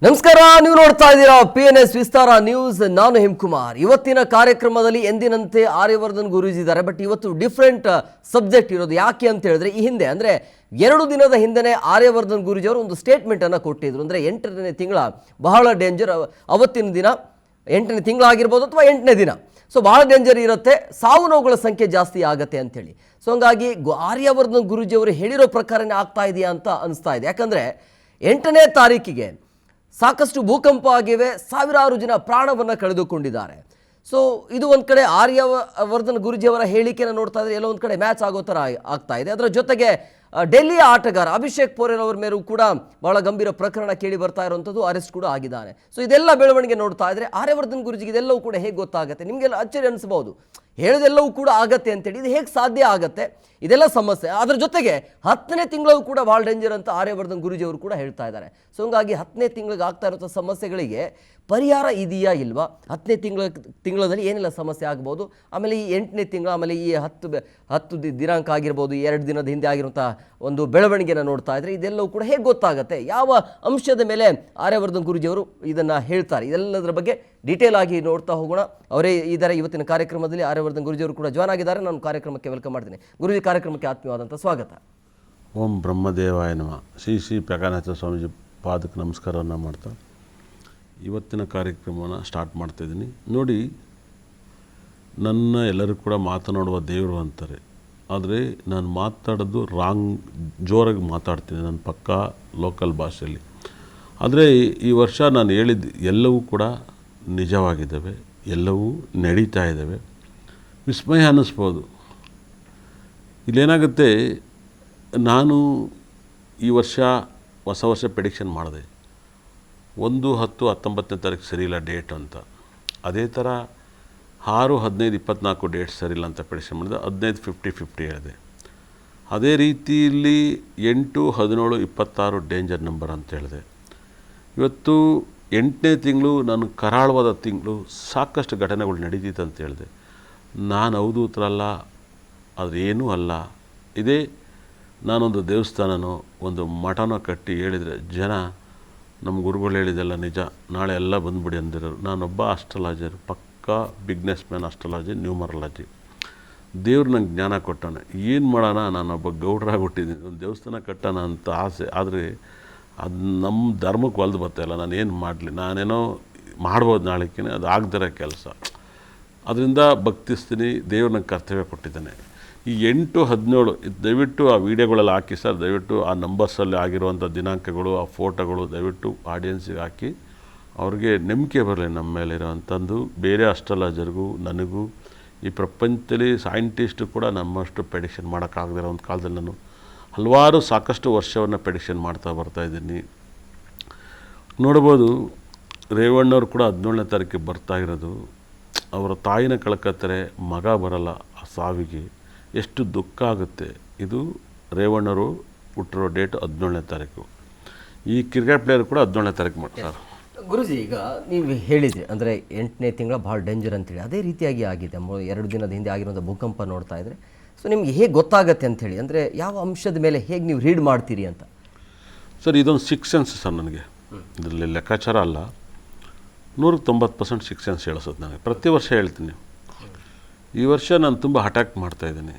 ನಮಸ್ಕಾರ, ನೀವು ನೋಡ್ತಾ ಇದ್ದೀರಾ PNS ವಿಸ್ತಾರ ನ್ಯೂಸ್. ನಾನು ಹಿಮಕುಮಾರ್. ಇವತ್ತಿನ ಕಾರ್ಯಕ್ರಮದಲ್ಲಿ ಎಂದಿನಂತೆ ಆರ್ಯವರ್ಧನ್ ಗುರೂಜಿ ಇದ್ದಾರೆ. ಬಟ್ ಇವತ್ತು ಡಿಫ್ರೆಂಟ್ ಸಬ್ಜೆಕ್ಟ್ ಇರೋದು. ಯಾಕೆ ಅಂತ ಹೇಳಿದ್ರೆ, ಈ ಹಿಂದೆ ಅಂದರೆ 2 ದಿನದ ಹಿಂದೆ ಆರ್ಯವರ್ಧನ್ ಗುರೂಜಿ ಅವರು ಒಂದು ಸ್ಟೇಟ್ಮೆಂಟ್ ಅನ್ನು ಕೊಟ್ಟಿದ್ರು. ಅಂದರೆ 8ನೇ ತಿಂಗಳ ಬಹಳ ಡೇಂಜರ್. ಅವತ್ತಿನ ದಿನ 8ನೇ ತಿಂಗಳಾಗಿರ್ಬೋದು ಅಥವಾ 8ನೇ ದಿನ, ಸೊ ಭಾಳ ಡೇಂಜರ್ ಇರುತ್ತೆ, ಸಾವು ನೋವುಗಳ ಸಂಖ್ಯೆ ಜಾಸ್ತಿ ಆಗುತ್ತೆ ಅಂಥೇಳಿ. ಸೊ ಹಂಗಾಗಿ ಆರ್ಯವರ್ಧನ್ ಗುರೂಜಿ ಅವರು ಹೇಳಿರೋ ಪ್ರಕಾರನೇ ಆಗ್ತಾ ಇದೆಯಾ ಅಂತ ಅನಿಸ್ತಾ ಇದೆ. ಯಾಕಂದರೆ 8ನೇ ತಾರೀಕಿಗೆ ಸಾಕಷ್ಟು ಭೂಕಂಪ ಆಗಿವೆ, ಸಾವಿರಾರು ಜನ ಪ್ರಾಣವನ್ನು ಕಳೆದುಕೊಂಡಿದ್ದಾರೆ. ಸೊ ಇದು ಒಂದು ಕಡೆ ಆರ್ಯವರ್ಧನ್ ಗುರೂಜಿಯವರ ಹೇಳಿಕೆಯನ್ನು ನೋಡ್ತಾ ಇದ್ರೆ ಎಲ್ಲೋ ಒಂದು ಕಡೆ ಮ್ಯಾಚ್ ಆಗೋ ಥರ ಆಗ್ತಾ ಇದೆ. ಅದರ ಜೊತೆಗೆ ಡೆಲ್ಲಿಯ ಆಟಗಾರ ಅಭಿಷೇಕ್ ಪೋರೆಲ್ ಅವರ ಮೇಲೂ ಕೂಡ ಬಹಳ ಗಂಭೀರ ಪ್ರಕರಣ ಕೇಳಿ ಬರ್ತಾ ಇರುವಂಥದ್ದು, ಅರೆಸ್ಟ್ ಕೂಡ ಆಗಿದ್ದಾನೆ. ಸೊ ಇದೆಲ್ಲ ಬೆಳವಣಿಗೆ ನೋಡ್ತಾ ಇದ್ರೆ ಆರ್ಯವರ್ಧನ್ ಗುರೂಜಿಗೆ ಇದೆಲ್ಲವೂ ಕೂಡ ಹೇಗೆ ಗೊತ್ತಾಗುತ್ತೆ? ನಿಮಗೆಲ್ಲ ಅಚ್ಚರಿ ಅನಿಸ್ಬೋದು, ಹೇಳೋದೆಲ್ಲವೂ ಕೂಡ ಆಗತ್ತೆ ಅಂತೇಳಿ. ಇದು ಹೇಗೆ ಸಾಧ್ಯ ಆಗತ್ತೆ? ಇದೆಲ್ಲ ಸಮಸ್ಯೆ. ಅದರ ಜೊತೆಗೆ 10ನೇ ತಿಂಗಳು ಕೂಡ ಭಾಳ ಡೇಂಜರ್ ಅಂತ ಆರ್ಯವರ್ಧನ್ ಗುರೂಜಿ ಅವರು ಕೂಡ ಹೇಳ್ತಾ ಇದ್ದಾರೆ. ಸೊ ಹಂಗಾಗಿ 10ನೇ ತಿಂಗಳಿಗೆ ಆಗ್ತಾ ಇರೋ ಸಮಸ್ಯೆಗಳಿಗೆ ಪರಿಹಾರ ಇದೆಯಾ ಇಲ್ವಾ? 10ನೇ ತಿಂಗಳಲ್ಲಿ ಏನೆಲ್ಲ ಸಮಸ್ಯೆ ಆಗ್ಬೋದು? ಆಮೇಲೆ ಈ 8ನೇ ತಿಂಗಳು, ಆಮೇಲೆ ಈ 10 ದಿನಾಂಕ ಆಗಿರ್ಬೋದು, 2 ದಿನದ ಹಿಂದೆ ಆಗಿರುವಂಥ ಒಂದು ಬೆಳವಣಿಗೆನ ನೋಡ್ತಾ ಇದ್ರೆ ಇದೆಲ್ಲವೂ ಕೂಡ ಹೇಗೆ ಗೊತ್ತಾಗುತ್ತೆ? ಯಾವ ಅಂಶದ ಮೇಲೆ ಆರ್ಯವರ್ಧನ್ ಗುರೂಜಿ ಅವರು ಇದನ್ನು ಹೇಳ್ತಾರೆ? ಇದೆಲ್ಲದರ ಬಗ್ಗೆ ಡೀಟೇಲ್ ಆಗಿ ನೋಡ್ತಾ ಹೋಗೋಣ. ಅವರೇ ಇದ್ದಾರೆ ಇವತ್ತಿನ ಕಾರ್ಯಕ್ರಮದಲ್ಲಿ. ಆರ್ಯವರ್ಧನ್ ಗುರೂಜಿ ಅವರು ಕೂಡ ಜಾಯ್ನ್ ಆಗಿದ್ದಾರೆ. ನಾನು ಕಾರ್ಯಕ್ರಮಕ್ಕೆ ವೆಲ್ಕಮ್ ಮಾಡ್ತೀನಿ. ಗುರೂಜಿ, ಕಾರ್ಯಕ್ರಮಕ್ಕೆ ಆತ್ಮೀಯವಾದಂಥ ಸ್ವಾಗತ. ಓಂ ಬ್ರಹ್ಮದೇವಾಯ ನಮಃ. ಶ್ರೀ ಪ್ರಕಾಶನಾಥ ಸ್ವಾಮೀಜಿ ಪಾದಕ್ಕೆ ನಮಸ್ಕಾರವನ್ನು ಮಾಡ್ತಾ ಇವತ್ತಿನ ಕಾರ್ಯಕ್ರಮವನ್ನು ಸ್ಟಾರ್ಟ್ ಮಾಡ್ತಾಯಿದ್ದೀನಿ. ನೋಡಿ, ನನ್ನ ಎಲ್ಲರೂ ಕೂಡ ಮಾತನಾಡುವ ದೇವರು ಅಂತಾರೆ, ಆದರೆ ನಾನು ಮಾತಾಡೋದು ಜೋರಾಗಿ ಮಾತಾಡ್ತೀನಿ, ನನ್ನ ಪಕ್ಕಾ ಲೋಕಲ್ ಭಾಷೆಯಲ್ಲಿ. ಆದರೆ ಈ ವರ್ಷ ನಾನು ಹೇಳಿದ್ದು ಎಲ್ಲವೂ ಕೂಡ ನಿಜವಾಗಿದ್ದಾವೆ, ಎಲ್ಲವೂ ನಡೀತಾ ಇದ್ದಾವೆ. ವಿಸ್ಮಯ ಅನ್ನಿಸ್ಬೋದು. ಇಲ್ಲೇನಾಗುತ್ತೆ, ನಾನು ಈ ವರ್ಷ ಹೊಸ ವರ್ಷ ಪ್ರೆಡಿಕ್ಷನ್ ಮಾಡಿದೆ. 1-10-19ನೇ ತಾರೀಕು ಸರಿಯಿಲ್ಲ ಡೇಟ್ ಅಂತ. ಅದೇ ಥರ 6-15-24 ಡೇಟ್ ಸರಿಯಿಲ್ಲ ಅಂತ ಪ್ರೆಡಿಕ್ಷನ್ ಮಾಡಿದೆ. 15-50-50 ಹೇಳಿದೆ. ಅದೇ ರೀತಿಯಲ್ಲಿ 8-17-26 ಡೇಂಜರ್ ನಂಬರ್ ಅಂತ ಹೇಳಿದೆ. ಇವತ್ತು 8ನೇ ತಿಂಗಳು ನಾನು ಕರಾಳವಾದ ತಿಂಗಳು, ಸಾಕಷ್ಟು ಘಟನೆಗಳು ನಡೀತಿತ್ತು ಅಂತ ಹೇಳಿದೆ. ನಾನು ಅವಧೂತರಲ್ಲ, ಅದೇನೂ ಅಲ್ಲ. ಇದೇ ನಾನೊಂದು ದೇವಸ್ಥಾನನೋ ಒಂದು ಮಠನೋ ಕಟ್ಟಿ ಹೇಳಿದರೆ ಜನ ನಮ್ಮ ಗುರುಗಳು ಹೇಳಿದೆಲ್ಲ ನಿಜ, ನಾಳೆ ಎಲ್ಲ ಬಂದುಬಿಡಿ ಅಂದಿರೋರು. ನಾನೊಬ್ಬ ಅಸ್ಟ್ರಾಲಜರ್, ಪಕ್ಕಾ ಬಿಗ್ನೆಸ್ ಮ್ಯಾನ್, ಅಸ್ಟ್ರಾಲಜಿ, ನ್ಯೂಮರಾಲಜಿ. ದೇವ್ರು ನಂಗೆ ಜ್ಞಾನ ಕೊಟ್ಟಾನೆ. ಏನು ಮಾಡೋಣ, ನಾನೊಬ್ಬ ಗೌಡ್ರಾಗಿ ಹುಟ್ಟಿದ್ದೀನಿ, ಒಂದು ದೇವಸ್ಥಾನ ಕಟ್ಟೋಣ ಅಂತ ಆಸೆ. ಆದರೆ ಅದು ನಮ್ಮ ಧರ್ಮಕ್ಕೆ ಒಲ್ದು ಬರ್ತಾಯಿಲ್ಲ. ನಾನು ಏನು ಮಾಡಲಿ, ನಾನೇನೋ ಮಾಡ್ಬೋದು ನಾಳೆಗೆ, ಅದು ಆಗದಿರೋ ಕೆಲಸ. ಅದರಿಂದ ಭಕ್ತಿಸ್ತೀನಿ. ದೇವ್ರು ನಂಗೆ ಕರ್ತವ್ಯ ಕೊಟ್ಟಿದ್ದಾನೆ. ಈ 8-17 ದಯವಿಟ್ಟು ಆ ವಿಡಿಯೋಗಳೆಲ್ಲ ಹಾಕಿ ಸರ್, ದಯವಿಟ್ಟು ಆ ನಂಬರ್ಸಲ್ಲಿ ಆಗಿರುವಂಥ ದಿನಾಂಕಗಳು, ಆ ಫೋಟೋಗಳು ದಯವಿಟ್ಟು ಆಡಿಯನ್ಸಿಗೆ ಹಾಕಿ, ಅವ್ರಿಗೆ ನಂಬಿಕೆ ಬರಲಿ ನಮ್ಮ ಮೇಲಿರೋವಂಥದ್ದು. ಬೇರೆ ಅಸ್ಟ್ರಾಲಜರ್ಗೂ ನನಗೂ ಈ ಪ್ರಪಂಚದಲ್ಲಿ ಸೈಂಟಿಸ್ಟು ಕೂಡ ನಮ್ಮಷ್ಟು ಪ್ರೆಡಿಕ್ಷನ್ ಮಾಡೋಕ್ಕಾಗದಿರೋ ಒಂದು ಕಾಲದಲ್ಲಿ ನಾನು ಹಲವಾರು ಸಾಕಷ್ಟು ವರ್ಷವನ್ನು ಪ್ರೆಡಿಕ್ಷನ್ ಮಾಡ್ತಾ ಬರ್ತಾಯಿದ್ದೀನಿ. ನೋಡ್ಬೋದು, ರೇವಣ್ಣವ್ರು ಕೂಡ 17ನೇ ತಾರೀಕಿಗೆ ಬರ್ತಾಯಿರೋದು. ಅವರ ತಾಯಿನ ಕಳ್ಕೊತಾರೆ, ಮಗ ಬರಲ್ಲ ಆ ಸಾವಿಗೆ. ಎಷ್ಟು ದುಃಖ ಆಗುತ್ತೆ. ಇದು ರೇವಣ್ಣವರು ಹುಟ್ಟಿರೋ ಡೇಟ್ 17ನೇ ತಾರೀಕು. ಈ ಕ್ರಿಕೆಟ್ ಪ್ಲೇಯರ್ ಕೂಡ 17ನೇ ತಾರೀಕು ಮಾಡ್ತಾರೆ. ಗುರೂಜಿ, ಈಗ ನೀವು ಹೇಳಿದ್ರಿ ಅಂದರೆ 8ನೇ ತಿಂಗಳ ಭಾಳ ಡೇಂಜರ್ ಅಂತೇಳಿ. ಅದೇ ರೀತಿಯಾಗಿ ಆಗಿದೆ 2 ದಿನದ ಹಿಂದೆ ಆಗಿರುವಂಥ ಭೂಕಂಪ ನೋಡ್ತಾ ಇದ್ರೆ. ಸೊ ನಿಮ್ಗೆ ಹೇಗೆ ಗೊತ್ತಾಗತ್ತೆ ಅಂಥೇಳಿ, ಅಂದರೆ ಯಾವ ಅಂಶದ ಮೇಲೆ ಹೇಗೆ ನೀವು ರೀಡ್ ಮಾಡ್ತೀರಿ ಅಂತ? ಸರ್, ಇದೊಂದು 6 ಸೆನ್ಸ್ ಸರ್. ನನಗೆ ಇದರಲ್ಲಿ ಲೆಕ್ಕಾಚಾರ ಅಲ್ಲ, 190% 6 ಸೆನ್ಸ್ ಹೇಳಿಸೋದು. ನನಗೆ ಪ್ರತಿ ವರ್ಷ ಹೇಳ್ತೀನಿ. ಈ ವರ್ಷ ನಾನು ತುಂಬ ಅಟ್ಯಾಕ್ ಮಾಡ್ತಾಯಿದ್ದೀನಿ.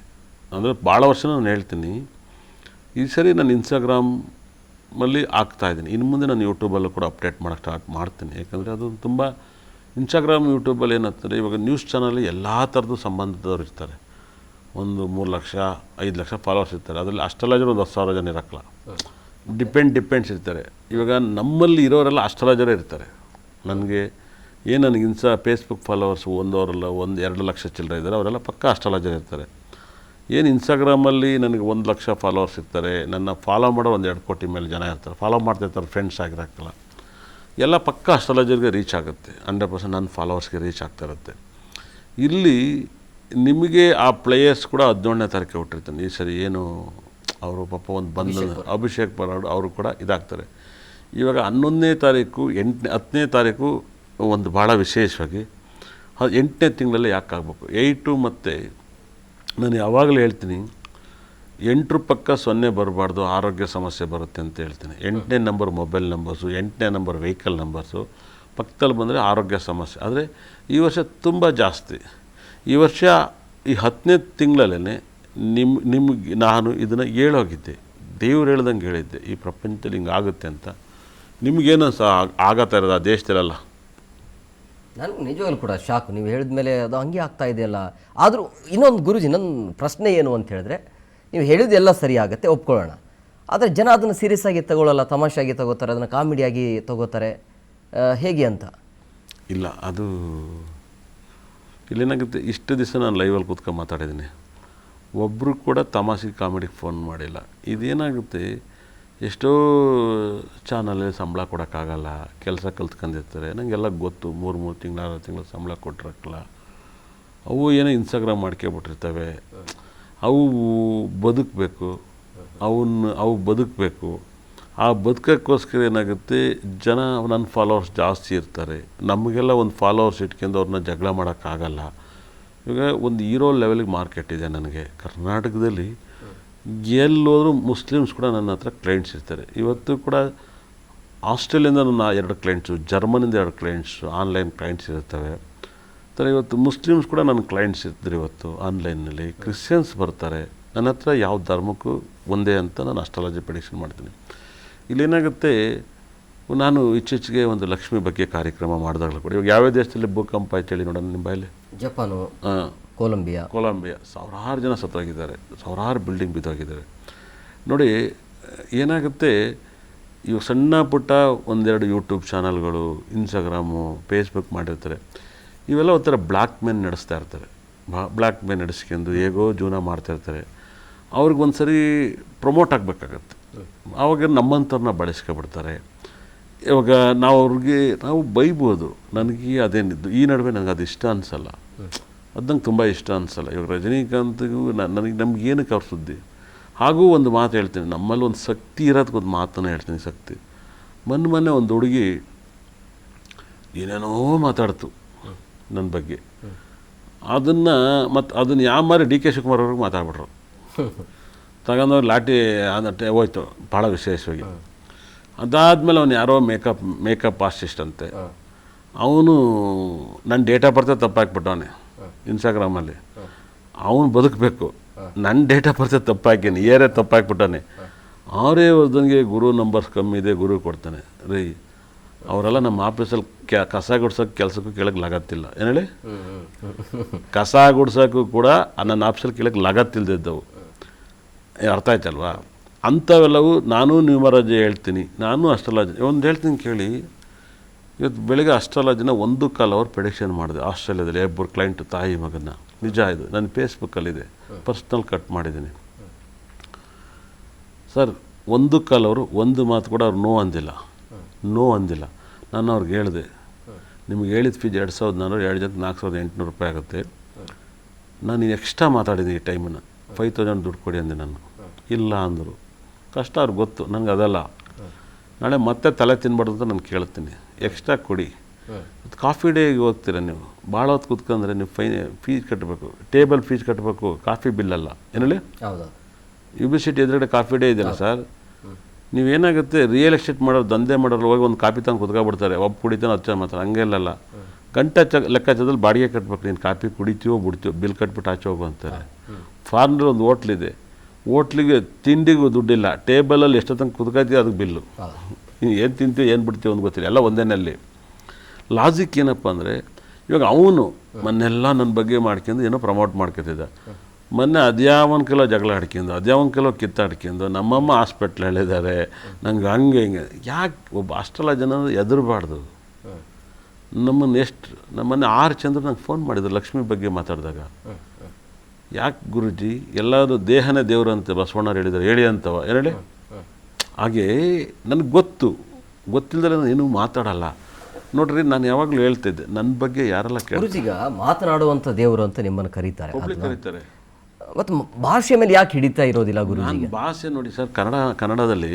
ಅಂದರೆ ಭಾಳ ವರ್ಷ ನಾನು ಹೇಳ್ತೀನಿ. ಈ ಸರಿ ನಾನು ಇನ್ಸ್ಟಾಗ್ರಾಮಲ್ಲಿ ಹಾಕ್ತಾಯಿದ್ದೀನಿ. ಇನ್ನು ಮುಂದೆ ನಾನು ಯೂಟ್ಯೂಬಲ್ಲೂ ಕೂಡ ಅಪ್ಡೇಟ್ ಮಾಡೋಕ್ಕೆ ಸ್ಟಾರ್ಟ್ ಮಾಡ್ತೀನಿ. ಯಾಕಂದರೆ ಅದು ತುಂಬ ಇನ್ಸ್ಟಾಗ್ರಾಮ್, ಯೂಟ್ಯೂಬಲ್ಲಿ ಏನಾಗ್ತದೆ, ಇವಾಗ ನ್ಯೂಸ್ ಚಾನಲ್ ಎಲ್ಲ ಥರದ್ದು ಸಂಬಂಧದವ್ರು ಇರ್ತಾರೆ. ಒಂದು 3 ಲಕ್ಷ 5 ಲಕ್ಷ ಫಾಲೋವರ್ಸ್ ಇರ್ತಾರೆ. ಅದರಲ್ಲಿ ಅಸ್ಟ್ರಾಲಜರ್ ಒಂದು 10,000 ಜನ ಇರೋಕ್ಕಲ್ಲ. ಡಿಪೆಂಡ್ಸ್ ಇರ್ತಾರೆ. ಇವಾಗ ನಮ್ಮಲ್ಲಿ ಇರೋರೆಲ್ಲ ಅಸ್ಟ್ರಾಲಜರೇ ಇರ್ತಾರೆ. ನನಗೆ ನನಗೆ ಫೇಸ್ಬುಕ್ ಫಾಲೋವರ್ಸ್ 1-2 ಲಕ್ಷ ಚಿಲ್ಲರೆ ಇದ್ದಾರೆ, ಅವರೆಲ್ಲ ಪಕ್ಕಾ ಅಸ್ಟ್ರಾಲಜರ್ ಇರ್ತಾರೆ. ಇನ್ಸ್ಟಾಗ್ರಾಮಲ್ಲಿ ನನಗೆ 1 ಲಕ್ಷ ಫಾಲೋವರ್ಸ್ ಇರ್ತಾರೆ. ನನ್ನ ಫಾಲೋ ಮಾಡೋ 1-2 ಕೋಟಿ ಮೇಲೆ ಜನ ಇರ್ತಾರೆ. ಫಾಲೋ ಮಾಡ್ತಾಯಿರ್ತಾರೆ, ಫ್ರೆಂಡ್ಸ್ ಆಗಿರೋಕ್ಕಲ್ಲ. ಎಲ್ಲ ಪಕ್ಕಾ ಅಸ್ಟ್ರಾಲಜರ್ಗೆ ರೀಚ್ ಆಗುತ್ತೆ. 100% ನನ್ನ ಫಾಲೋವರ್ಸ್ಗೆ ರೀಚ್ ಆಗ್ತಾ ಇರುತ್ತೆ. ಇಲ್ಲಿ ನಿಮಗೆ ಆ ಪ್ಲೇಯರ್ಸ್ ಕೂಡ 17ನೇ ತಾರೀಕು ಹುಟ್ಟಿರ್ತಾನೆ. ಈ ಸರಿ ಅವರು ಪಾಪ ಒಂದು ಅಭಿಷೇಕ್ ಪರಾಡು ಅವರು ಕೂಡ ಇದಾಗ್ತಾರೆ. ಇವಾಗ 11ನೇ ತಾರೀಕು 10ನೇ ತಾರೀಕು ಒಂದು ಭಾಳ ವಿಶೇಷವಾಗಿ 8ನೇ ತಿಂಗಳಲ್ಲಿ ಯಾಕೆ ಆಗಬೇಕು 8 ಮತ್ತು ನಾನು ಯಾವಾಗಲೂ ಹೇಳ್ತೀನಿ, ಎಂಟ್ರ ಪಕ್ಕ 0 ಬರಬಾರ್ದು, ಆರೋಗ್ಯ ಸಮಸ್ಯೆ ಬರುತ್ತೆ ಅಂತ ಹೇಳ್ತೀನಿ. 8ನೇ ನಂಬರ್ ಮೊಬೈಲ್ ನಂಬರ್ಸು, 8ನೇ ನಂಬರ್ ವೆಹಿಕಲ್ ನಂಬರ್ಸು ಪಕ್ಕದಲ್ಲಿ ಬಂದರೆ ಆರೋಗ್ಯ ಸಮಸ್ಯೆ. ಆದರೆ ಈ ವರ್ಷ ತುಂಬ ಜಾಸ್ತಿ. ಈ ವರ್ಷ ಈ 10ನೇ ತಿಂಗಳಲ್ಲೇ ನಿಮ್ಗೆ ನಾನು ಇದನ್ನು ಹೇಳೋಗಿದ್ದೆ, ದೇವ್ರು ಹೇಳ್ದಂಗೆ ಹೇಳಿದ್ದೆ, ಈ ಪ್ರಪಂಚದಲ್ಲಿ ಹಿಂಗೆ ಆಗುತ್ತೆ ಅಂತ. ನಿಮಗೇನು ಸಹ ಆಗತ್ತಾ ಇರೋದು ಆ ದೇಶದಲ್ಲೆಲ್ಲ? ನನಗೆ ನಿಜವಾಗ್ಲೂ ಕೂಡ ಶಾಕ್. ನೀವು ಹೇಳಿದ ಮೇಲೆ ಅದು ಹಂಗೆ ಆಗ್ತಾ ಇದೆಯಲ್ಲ. ಆದರೂ ಇನ್ನೊಂದು ಗುರುಜಿ, ನನ್ನ ಪ್ರಶ್ನೆ ಏನು ಅಂತ ಹೇಳಿದ್ರೆ, ನೀವು ಹೇಳಿದ್ದೆಲ್ಲ ಸರಿ ಆಗುತ್ತೆ, ಒಪ್ಕೊಳ್ಳೋಣ. ಆದರೆ ಜನ ಅದನ್ನು ಸೀರಿಯಸ್ ಆಗಿ ತಗೊಳ್ಳಲ್ಲ, ತಮಾಷೆಯಾಗಿ ತಗೋತಾರೆ, ಅದನ್ನು ಕಾಮಿಡಿಯಾಗಿ ತಗೋತಾರೆ. ಹೇಗೆ ಅಂತ ಇಲ್ಲ, ಅದು ಇಲ್ಲೇನಾಗುತ್ತೆ, ಇಷ್ಟು ದಿವಸ ನಾನು ಲೈವಲ್ಲಿ ಕೂತ್ಕೊಂಡು ಮಾತಾಡಿದ್ದೀನಿ, ಒಬ್ಬರು ಕೂಡ ತಮಾಷೆಗೆ ಕಾಮಿಡಿಗೆ ಫೋನ್ ಮಾಡಿಲ್ಲ. ಇದೇನಾಗುತ್ತೆ, ಎಷ್ಟೋ ಚಾನಲಲ್ಲಿ ಸಂಬಳ ಕೊಡೋಕ್ಕಾಗಲ್ಲ, ಕೆಲಸ ಕಲ್ತ್ಕೊಂಡಿರ್ತಾರೆ, ನನಗೆಲ್ಲ ಗೊತ್ತು. 3 ತಿಂಗಳು 6 ತಿಂಗಳು ಸಂಬಳ ಕೊಟ್ಟಿರಕ್ಕಲ್ಲ. ಅವು ಏನೋ ಇನ್ಸ್ಟಾಗ್ರಾಮ್ ಮಾಡ್ಕೊಬಿಟ್ಟಿರ್ತವೆ. ಅವು ಬದುಕಬೇಕು, ಅವು ಬದುಕಬೇಕು. ಆ ಬದುಕೋಕ್ಕೋಸ್ಕರ ಏನಾಗುತ್ತೆ, ಜನ ನನ್ನ ಫಾಲೋವರ್ಸ್ ಜಾಸ್ತಿ ಇರ್ತಾರೆ. ನಮಗೆಲ್ಲ ಒಂದು ಫಾಲೋವರ್ಸ್ ಇಟ್ಕೊಂಡು ಅವ್ರನ್ನ ಜಗಳ ಮಾಡೋಕ್ಕಾಗಲ್ಲ. ಇವಾಗ ಒಂದು ಹೀರೋ ಲೆವೆಲಿಗೆ ಮಾರ್ಕೆಟ್ ಇದೆ ನನಗೆ ಕರ್ನಾಟಕದಲ್ಲಿ. ಎಲ್ಲೋದ್ರೂ ಮುಸ್ಲಿಮ್ಸ್ ಕೂಡ ನನ್ನ ಹತ್ರ ಕ್ಲೈಂಟ್ಸ್ ಇರ್ತಾರೆ. ಇವತ್ತು ಕೂಡ ಆಸ್ಟ್ರೇಲಿಯಿಂದ ನನ್ನ 2 ಕ್ಲೈಂಟ್ಸು, ಜರ್ಮನಿಂದ 2 ಕ್ಲೈಂಟ್ಸು, ಆನ್ಲೈನ್ ಕ್ಲೈಂಟ್ಸ್ ಇರ್ತವೆ. ಥರ ಇವತ್ತು ಮುಸ್ಲಿಮ್ಸ್ ಕೂಡ ನನ್ನ ಕ್ಲೈಂಟ್ಸ್ ಇರ್ತಾರೆ. ಇವತ್ತು ಆನ್ಲೈನ್ನಲ್ಲಿ ಕ್ರಿಶ್ಚಿಯನ್ಸ್ ಬರ್ತಾರೆ ನನ್ನ ಹತ್ರ. ಯಾವ ಧರ್ಮಕ್ಕೂ ಒಂದೇ ಅಂತ ನಾನು ಅಸ್ಟ್ರಾಲಜಿ ಪ್ರೆಡಿಕ್ಷನ್ ಮಾಡ್ತೀನಿ. ಇಲ್ಲೇನಾಗುತ್ತೆ, ನಾನು ಇತ್ತೀಚೆಗೆ ಒಂದು ಲಕ್ಷ್ಮಿ ಬಗ್ಗೆ ಕಾರ್ಯಕ್ರಮ ಮಾಡಿದಾಗಲೂ ಕೂಡ, ಇವಾಗ ಯಾವ್ಯಾವ ದೇಶದಲ್ಲಿ ಭೂಕಂಪ ಆಯ್ತು ಹೇಳಿ ನೋಡೋಣ ನಿಮ್ಮ ಬಾಯಲ್ಲಿ? ಜಪಾನು, ಕೊಲಂಬಿಯಾ, ಸಾವಿರಾರು ಜನ ಸತ್ತೋಗಿದ್ದಾರೆ, ಸಾವಿರಾರು ಬಿಲ್ಡಿಂಗ್ ಬಿದ್ದೋಗಿದ್ದಾರೆ. ನೋಡಿ ಏನಾಗುತ್ತೆ, ಇವು ಸಣ್ಣ ಪುಟ್ಟ 1-2 ಯೂಟ್ಯೂಬ್ ಚಾನಲ್ಗಳು, ಇನ್ಸ್ಟಾಗ್ರಾಮು, ಫೇಸ್ಬುಕ್ ಮಾಡಿರ್ತಾರೆ. ಇವೆಲ್ಲ ಒಂಥರ ಬ್ಲ್ಯಾಕ್ ಮೇನ್ ನಡೆಸ್ತಾ ಇರ್ತಾರೆ. ಬ್ಲ್ಯಾಕ್ ಮೇನ್ ನಡೆಸ್ಕೊಂಡು ಹೇಗೋ ಜೀವನ ಮಾಡ್ತಾಯಿರ್ತಾರೆ. ಅವ್ರಿಗೊಂದು ಸರಿ ಪ್ರಮೋಟ್ ಆಗಬೇಕಾಗತ್ತೆ. ಆವಾಗ ನಮ್ಮಂಥವ್ರನ್ನ ಬಳಸ್ಕೊಬಿಡ್ತಾರೆ. ಇವಾಗ ನಾವು ಬೈಬೋದು, ನನಗೆ ಅದೇನಿದ್ದು. ಈ ನಡುವೆ ನನಗೆ ಅದು ಇಷ್ಟ ಅನಿಸಲ್ಲ, ಅದು ನಂಗೆ ತುಂಬ ಇಷ್ಟ ಅನಿಸಲ್ಲ. ಇವಾಗ ರಜನಿಕಾಂತ್ಗೂ ನಮಗೇನಕ್ಕೆ ಅವ್ರ ಸುದ್ದಿ. ಹಾಗೂ ಒಂದು ಮಾತು ಹೇಳ್ತೀನಿ, ನಮ್ಮಲ್ಲಿ ಒಂದು ಶಕ್ತಿ ಇರೋದಕ್ಕೆ ಒಂದು ಮಾತನ್ನು ಹೇಳ್ತೀನಿ, ಶಕ್ತಿ. ಮೊನ್ನೆ ಒಂದು ಹುಡುಗಿ ಏನೇನೋ ಮಾತಾಡ್ತು ನನ್ನ ಬಗ್ಗೆ. ಅದನ್ನು ಯಾವ ಮಾರಿ ಡಿ ಕೆ ಶಿವಕುಮಾರ್ ಅವ್ರಿಗೆ ಮಾತಾಡ್ಬಿಟ್ರು. ತಗೊಂಡವ್ರು ಲಾಠಿ ಹೋಯ್ತು ಭಾಳ ವಿಶೇಷವಾಗಿ. ಅದಾದಮೇಲೆ ಅವ್ನು ಯಾರೋ ಮೇಕಪ್ ಆರ್ಟಿಸ್ಟ್ ಅಂತೆ, ಅವನು ನನ್ನ ಡೇಟ್ ಆಫ್ ಬರ್ತೆ ತಪ್ಪಾಕ್ಬಿಟ್ಟವನೆ ಇನ್ಸ್ಟಾಗ್ರಾಮಲ್ಲಿ. ಅವನು ಬದುಕಬೇಕು, ನನ್ನ ಡೇಟ್ ಆಫ್ ಬರ್ತೆ ತಪ್ಪಾಕೀನಿ, ತಪ್ಪಾಕ್ಬಿಟ್ಟವನೆ. ಅವರೇ ವರ್ಧನ್ಗೆ ಗುರು ನಂಬರ್ಸ್ ಕಮ್ಮಿ ಇದೆ, ಗುರು ಕೊಡ್ತಾನೆ ರೀ. ಅವರೆಲ್ಲ ನಮ್ಮ ಆಫೀಸಲ್ಲಿ ಕಸ ಗುಡ್ಸೋಕ್ಕೆ ಕೆಲಸಕ್ಕೂ ಕೇಳಕ್ಕೆ ಲಗತ್ತಿಲ್ಲ. ಏನು ಹೇಳಿ, ಕಸ ಗುಡ್ಸೋಕ್ಕೂ ಕೂಡ ನನ್ನ ಆಫೀಸಲ್ಲಿ ಕೇಳಕ್ಕೆ ಲಗತ್ತಿಲ್ದಿದ್ದವು. ಅರ್ಥ ಆಯ್ತಲ್ವಾ? ಅಂಥವೆಲ್ಲವೂ ನಾನು ನ್ಯೂಮರಾಜಿ ಹೇಳ್ತೀನಿ, ನಾನು ಅಸ್ಟ್ರಾಲಜಿ ಒಂದು ಹೇಳ್ತೀನಿ ಕೇಳಿ. ಇವತ್ತು ಬೆಳಗ್ಗೆ ಅಸ್ಟ್ರಾಲಜಿನ 1 ಕಾಲ್ ಅವರ್ ಪ್ರೆಡಿಕ್ಷನ್ ಮಾಡಿದೆ ಆಸ್ಟ್ರೇಲಿಯಾದಲ್ಲಿ. 2 ಕ್ಲೈಂಟ್, ತಾಯಿ ಮಗನ. ನಿಜ, ಇದು ನನ್ನ ಫೇಸ್ಬುಕ್ಕಲ್ಲಿದೆ, ಪರ್ಸ್ನಲ್ ಕಟ್ ಮಾಡಿದ್ದೀನಿ ಸರ್. 1 ಕಾಲ್ ಅವರು ಒಂದು ಮಾತು ಕೂಡ ಅವ್ರು ನೋ ಅಂದಿಲ್ಲ. ನಾನು ಅವ್ರಿಗೆ ಹೇಳಿದೆ, ನಿಮ್ಗೆ ಹೇಳಿದ ಫೀಸ್ 2400, 2 ಜನಕ್ಕೆ 4800 ರೂಪಾಯಿ ಆಗುತ್ತೆ. ನಾನು ಎಕ್ಸ್ಟ್ರಾ ಮಾತಾಡಿದ್ದೀನಿ ಈ ಟೈಮನ್ನು, 5000 ದುಡ್ಡು ಕೊಡಿ ಅಂದೆ. ನಾನು ಇಲ್ಲ ಅಂದರು. ಕಷ್ಟ ಅವ್ರಿಗೆ ಗೊತ್ತು, ನನಗೆ ಅದಲ್ಲ. ನಾಳೆ ಮತ್ತೆ ತಲೆ ತಿನ್ಬಾರ್ದು ಅಂತ ನಾನು ಕೇಳ್ತೀನಿ, ಎಕ್ಸ್ಟ್ರಾ ಕೊಡಿ. ಕಾಫಿ ಡೇಗೆ ಹೋಗ್ತೀರ ನೀವು, ಭಾಳ ಹೊತ್ತು ಕೂತ್ಕೊಂಡ್ರೆ ನೀವು ಫೀಸ್ ಕಟ್ಟಬೇಕು, ಟೇಬಲ್ ಫೀಸ್ ಕಟ್ಟಬೇಕು, ಕಾಫಿ ಬಿಲ್ಲಲ್ಲ. ಏನೇಳಿ, ಯೂನಿವರ್ಸಿಟಿ ಎದುರುಗಡೆ ಕಾಫಿ ಡೇ ಇದೆಯಲ್ಲ ಸರ್, ನೀವೇನಾಗುತ್ತೆ, ರಿಯಲ್ ಎಸ್ಟೇಟ್ ಮಾಡೋರು, ದಂಧೆ ಮಾಡೋರು ಹೋಗಿ ಒಂದು ಕಾಫಿ ತಂದು ಕುತ್ಕೊಬಿಡ್ತಾರೆ. ಒಬ್ಬ ಕುಡಿತಾನೆ 10 ಜನ ಮಾತ್ರ, ಹಂಗೆಲ್ಲ ಗಂಟೆ ಲೆಕ್ಕಾಚಾರದಲ್ಲಿ ಬಾಡಿಗೆ ಕಟ್ಬೇಕು. ನೀನು ಕಾಫಿ ಕುಡಿತೀವೋ ಬಿಡ್ತೀವೋ, ಬಿಲ್ ಕಟ್ಬಿಟ್ಟು ಆಚೆ ಹೋಗು ಅಂತಾರೆ. ಫಾರ್ನರ್ ಒಂದು ಹೋಟ್ಲಿದೆ, ಹೋಟ್ಲಿಗೆ ತಿಂಡಿಗೂ ದುಡ್ಡಿಲ್ಲ, ಟೇಬಲಲ್ಲಿ ಎಷ್ಟು ತನಕ ಕುತ್ಕೊತೀವಿ ಅದಕ್ಕೆ ಬಿಲ್ಲು. ಏನು ತಿಂತೀವಿ ಏನು ಬಿಡ್ತೀವಿ ಅಂತ ಗೊತ್ತಿಲ್ಲ, ಎಲ್ಲ ಒಂದೇನಲ್ಲಿ. ಲಾಜಿಕ್ ಏನಪ್ಪ ಅಂದರೆ, ಇವಾಗ ಅವನು ಮೊನ್ನೆಲ್ಲ ನನ್ನ ಬಗ್ಗೆ ಮಾಡ್ಕೊಂಡು ಏನೋ ಪ್ರಮೋಟ್ ಮಾಡ್ಕೊತಿದ್ದ. ಮೊನ್ನೆ ಅದ್ಯಾವನ್ ಕೆಲವು ಜಗಳ ಆಡ್ಕೊಂಡು, ಅದ್ಯಾವನ್ ಕೆಲವು ಕಿತ್ತಾಡ್ಕೊಂಡು, ನಮ್ಮಮ್ಮ ಹಾಸ್ಪಿಟ್ಲ್ ಹೇಳಿದ್ದಾರೆ ನಂಗೆ ಹಂಗೆ ಹಿಂಗೆ. ಯಾಕೆ ಒಬ್ಬ ಅಸ್ಟ್ರಾಲಜನ ಎದುರಬಾರ್ದು? ನಮ್ಮನ್ನೇ 6 ಚಂದ್ರ ನಂಗೆ ಫೋನ್ ಮಾಡಿದ್ರು ಲಕ್ಷ್ಮಿ ಬಗ್ಗೆ ಮಾತಾಡಿದಾಗ. ಯಾಕೆ ಗುರುಜಿ, ಎಲ್ಲರೂ ದೇಹನೇ ದೇವರು ಅಂತ ಬಸವಣ್ಣವ್ರು ಹೇಳಿದ್ದಾರೆ, ಹೇಳಿ ಅಂತವ ಹೇಳಿ. ಹಾಗೇ ನನಗೆ ಗೊತ್ತಿಲ್ಲದ್ರೆ ನಾನು ಏನೂ ಮಾತಾಡಲ್ಲ. ನೋಡ್ರಿ, ನಾನು ಯಾವಾಗಲೂ ಹೇಳ್ತಿದ್ದೆ, ನನ್ನ ಬಗ್ಗೆ ಯಾರೆಲ್ಲ ಗುರುಜಿಗ ಮಾತನಾಡುವಂಥ ದೇವರು ಅಂತ ನಿಮ್ಮನ್ನು ಕರೀತಾರೆ. ಮತ್ತು ಭಾಷೆ ಮೇಲೆ ಯಾಕೆ ಹಿಡಿತಾ ಇರೋದಿಲ್ಲ ಗುರುಜಿ? ಭಾಷೆ ನೋಡಿ ಸರ್, ಕನ್ನಡದಲ್ಲಿ